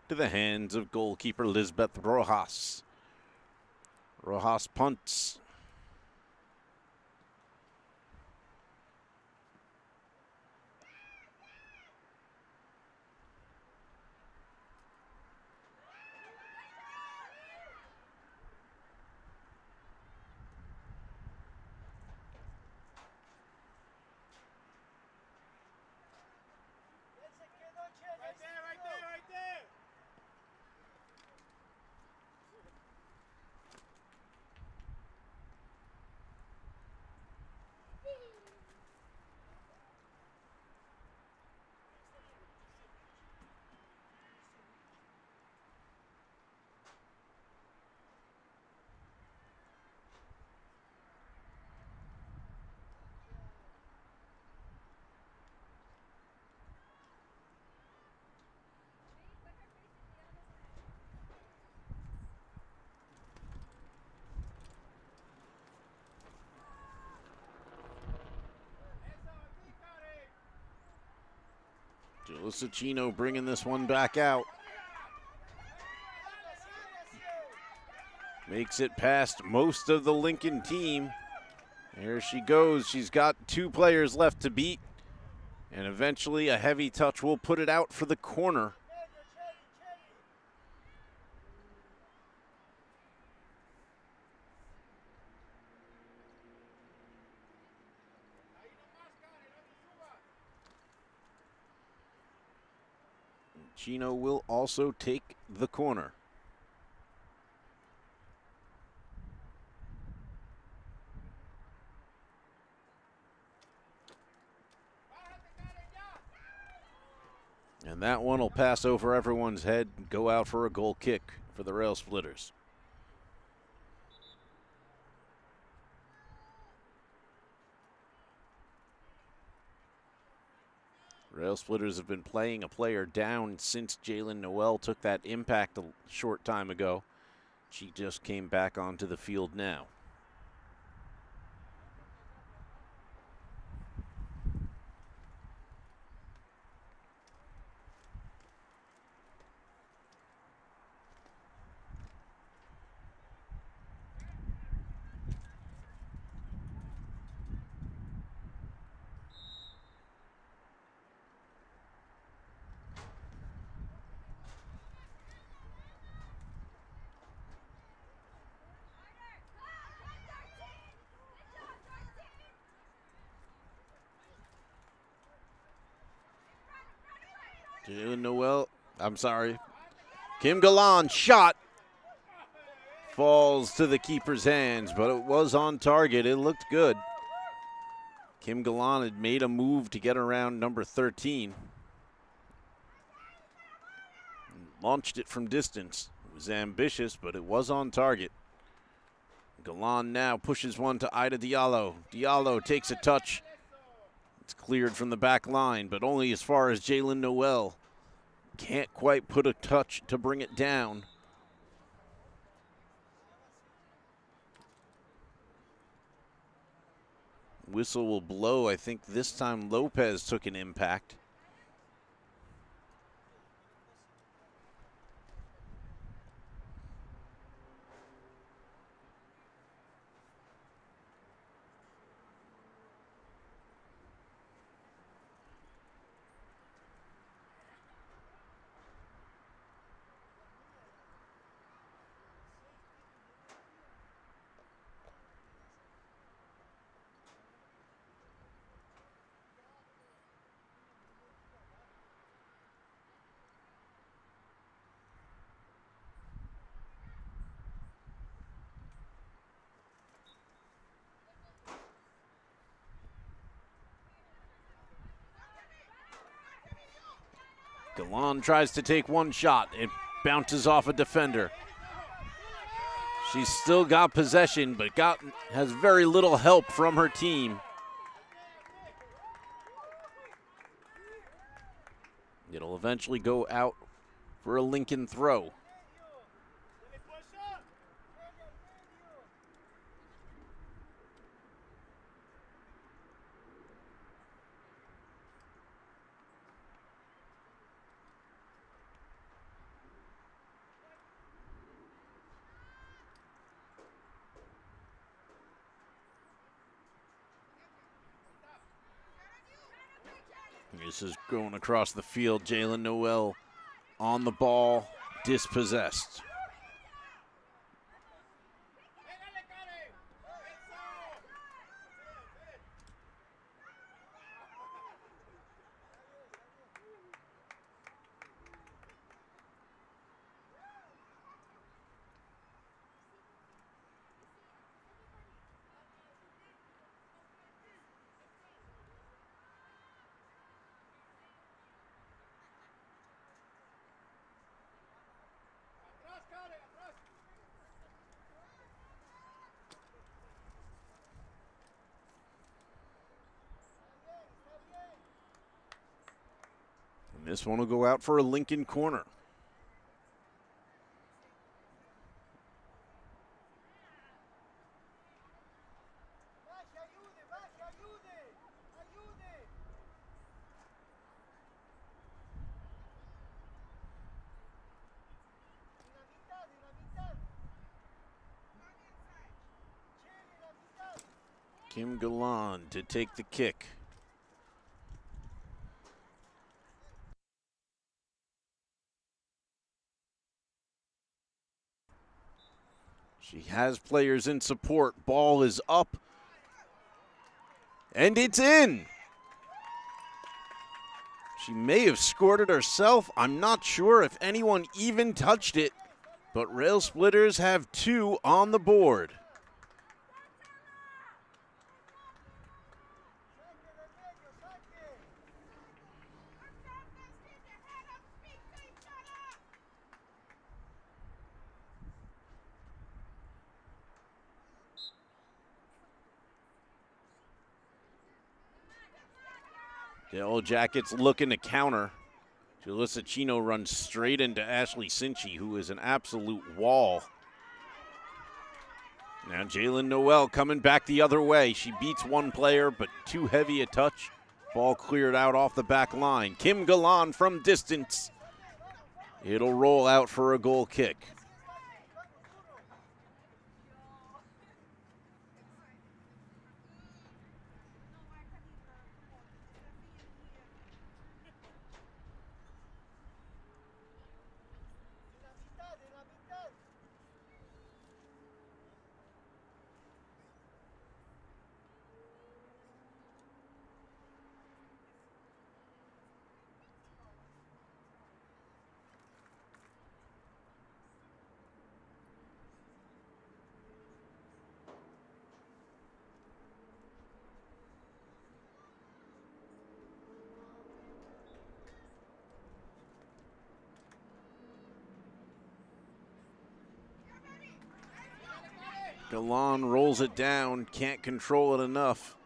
A: to the hands of goalkeeper Lisbeth Rojas. Rojas punts.
B: Right there, right there.
A: Jalissa Chino bringing this one back out. Makes it past most of the Lincoln team. There she goes. She's got 2 players left to beat. And eventually a heavy touch will put it out for the corner. Chino will also take the corner. And that one will pass over everyone's head and go out for a goal kick for the Rail Splitters. Rail Splitters have been playing a player down since Jalen Noel took that impact a short time ago. She just came back onto the field now. Jalen Noel, I'm sorry. Kim Galan shot. Falls to the keeper's hands, but it was on target. It looked good. Kim Galan had made a move to get around number 13. Launched it from distance. It was ambitious, but it was on target. Galan now pushes one to Ida Diallo. Diallo takes a touch. It's cleared from the back line, but only as far as Jalen Noel. Can't quite put a touch to bring it down. Whistle will blow. I think this time Lopez took an impact. Galan tries to take one shot. It bounces off a defender. She's still got possession, but has very little help from her team. It'll eventually go out for a Lincoln throw. This is going across the field. Jalen Noel on the ball, dispossessed. And this one will go out for a Lincoln corner. Kim Galan to take the kick. She has players in support. Ball is up. And it's in. She may have scored it herself. I'm not sure if anyone even touched it. But Rail Splitters have 2 on the board. The Yellowjackets looking to counter. Julissa Chino runs straight into Ashley Cinchi, who is an absolute wall. Now Jalen Noel coming back the other way. She beats one player, but too heavy a touch. Ball cleared out off the back line. Kim Galan from distance. It'll roll out for a goal kick. Galan rolls it down, can't control it enough.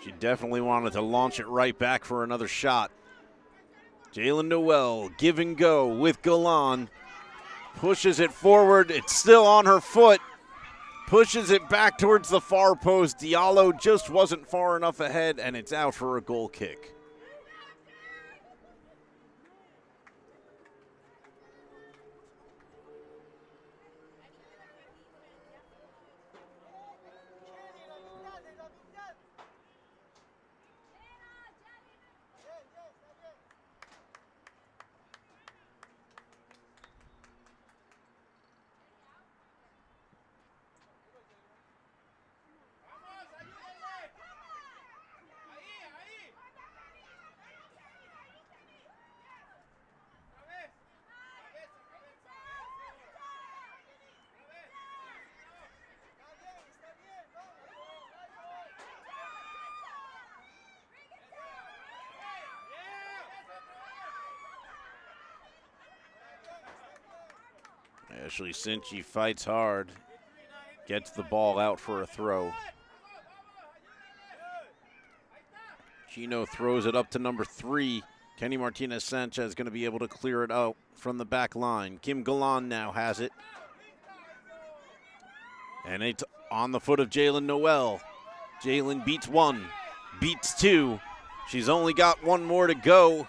A: She definitely wanted to launch it right back for another shot. Jalen Noel, give and go with Galan. Pushes it forward, it's still on her foot. Pushes it back towards the far post. Diallo just wasn't far enough ahead, and it's out for a goal kick. Ashley Cinchi fights hard. gets the ball out for a throw. Chino throws it up to number 3. Kenny Martinez Sanchez going to be able to clear it out from the back line. Kim Galan now has it. And it's on the foot of Jalen Noel. Jalen beats 1, beats 2. She's only got 1 more to go.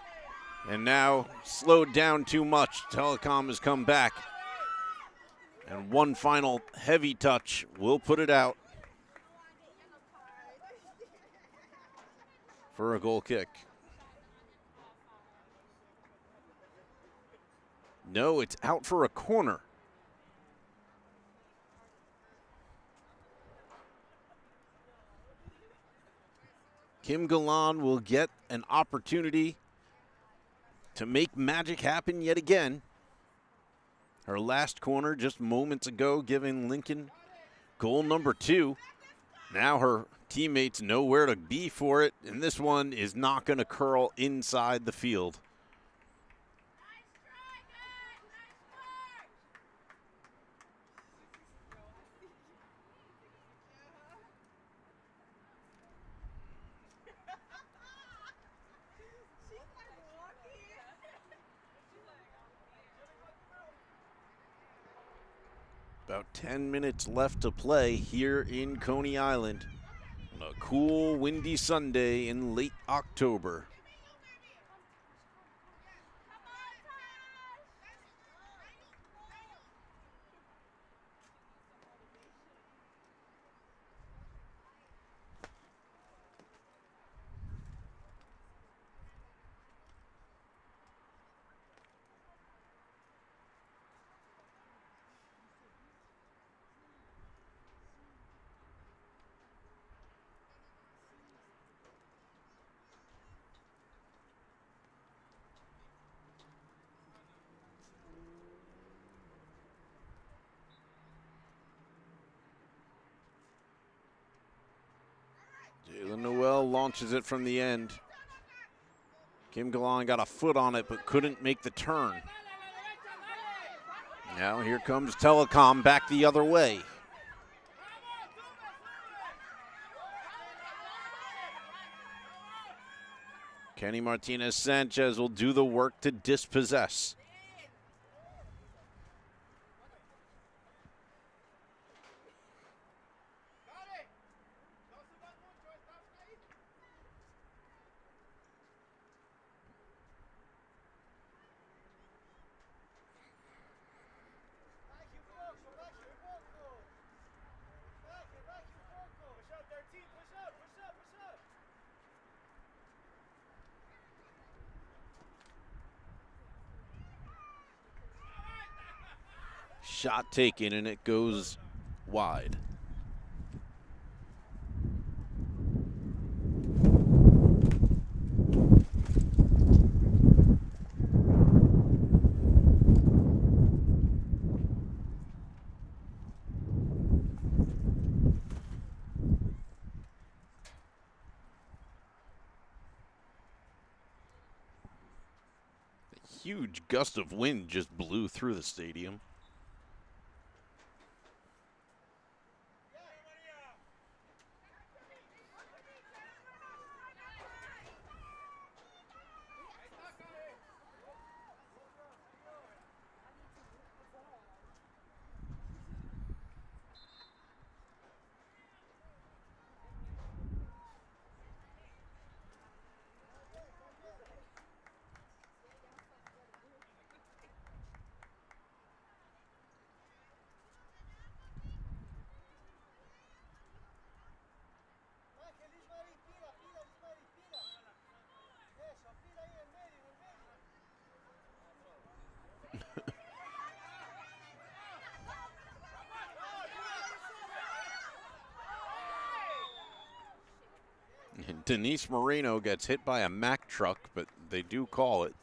A: And now slowed down too much. Telecom has come back. And one final heavy touch will put it out for a goal kick. No, it's out for a corner. Kim Galan will get an opportunity to make magic happen yet again. Her last corner just moments ago giving Lincoln goal number 2. Now her teammates know where to be for it, and this one is not going to curl inside the field. About 10 minutes left to play here in Coney Island on a cool, windy Sunday in late October. Jalen Noel launches it from the end. Kim Galan got a foot on it but couldn't make the turn. Now here comes Telecom back the other way. Kenny Martinez Sanchez will do the work to dispossess. Shot taken, and it goes wide. A huge gust of wind just blew through the stadium. And Denise Moreno gets hit by a Mack truck, but they do call it.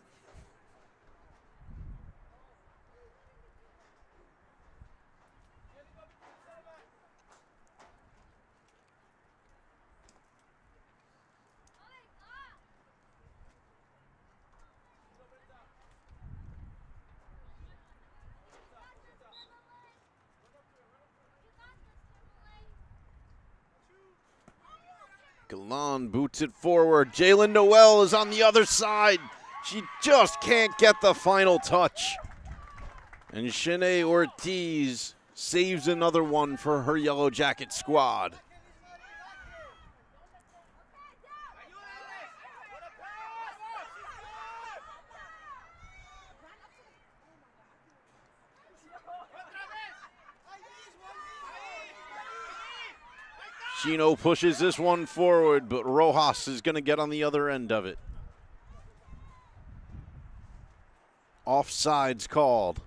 A: Galan boots it forward. Jalen Noel is on the other side. She just can't get the final touch. And Shanae Ortiz saves another one for her Yellow Jacket squad. Chino pushes this one forward, but Rojas is going to get on the other end of it. Offsides called.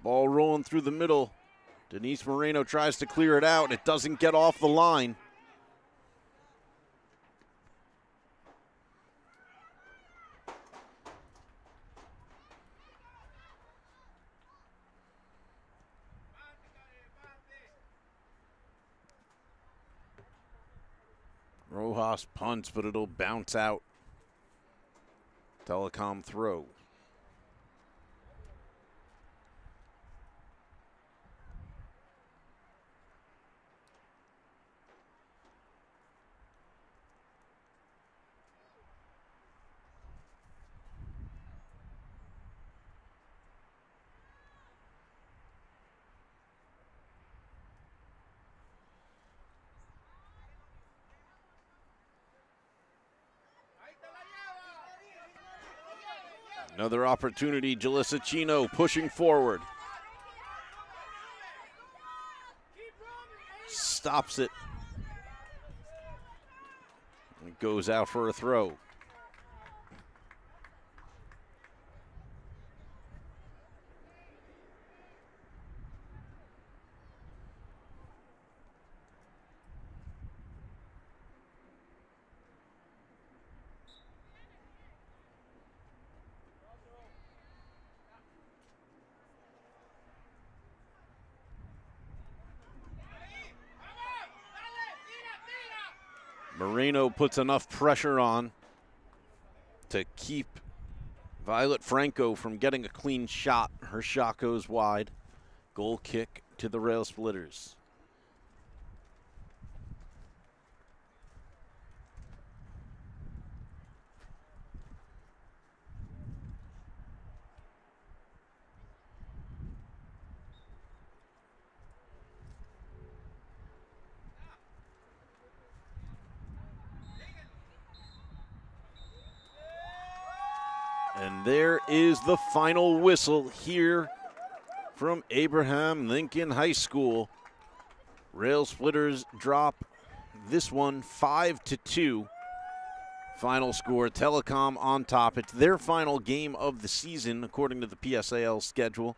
A: Ball rolling through the middle. Denise Moreno tries to clear it out. It doesn't get off the line. Rojas punts, but it'll bounce out. Telecom throw. Another opportunity, Jalissa Chino pushing forward. Stops it. It goes out for a throw. Moreno puts enough pressure on to keep Violet Franco from getting a clean shot. Her shot goes wide. Goal kick to the Rail Splitters. And there is the final whistle here from Abraham Lincoln High School. Rail Splitters drop this one 5-2. Final score, Telecom on top. It's their final game of the season according to the PSAL schedule.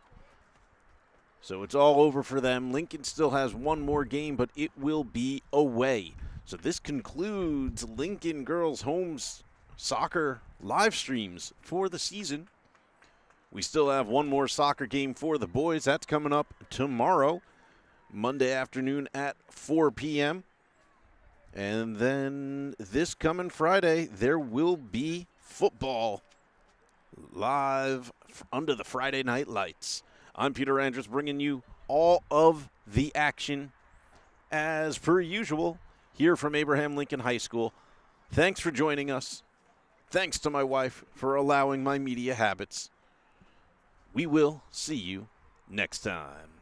A: So it's all over for them. Lincoln still has one more game, but it will be away. So this concludes Lincoln Girls Homes Soccer live streams for the season. We still have one more soccer game for the boys. That's coming up tomorrow, Monday afternoon at 4 p.m. And then this coming Friday, there will be football live under the Friday night lights. I'm Peter Andrus bringing you all of the action as per usual here from Abraham Lincoln High School. Thanks for joining us. Thanks to my wife for allowing my media habits. We will see you next time.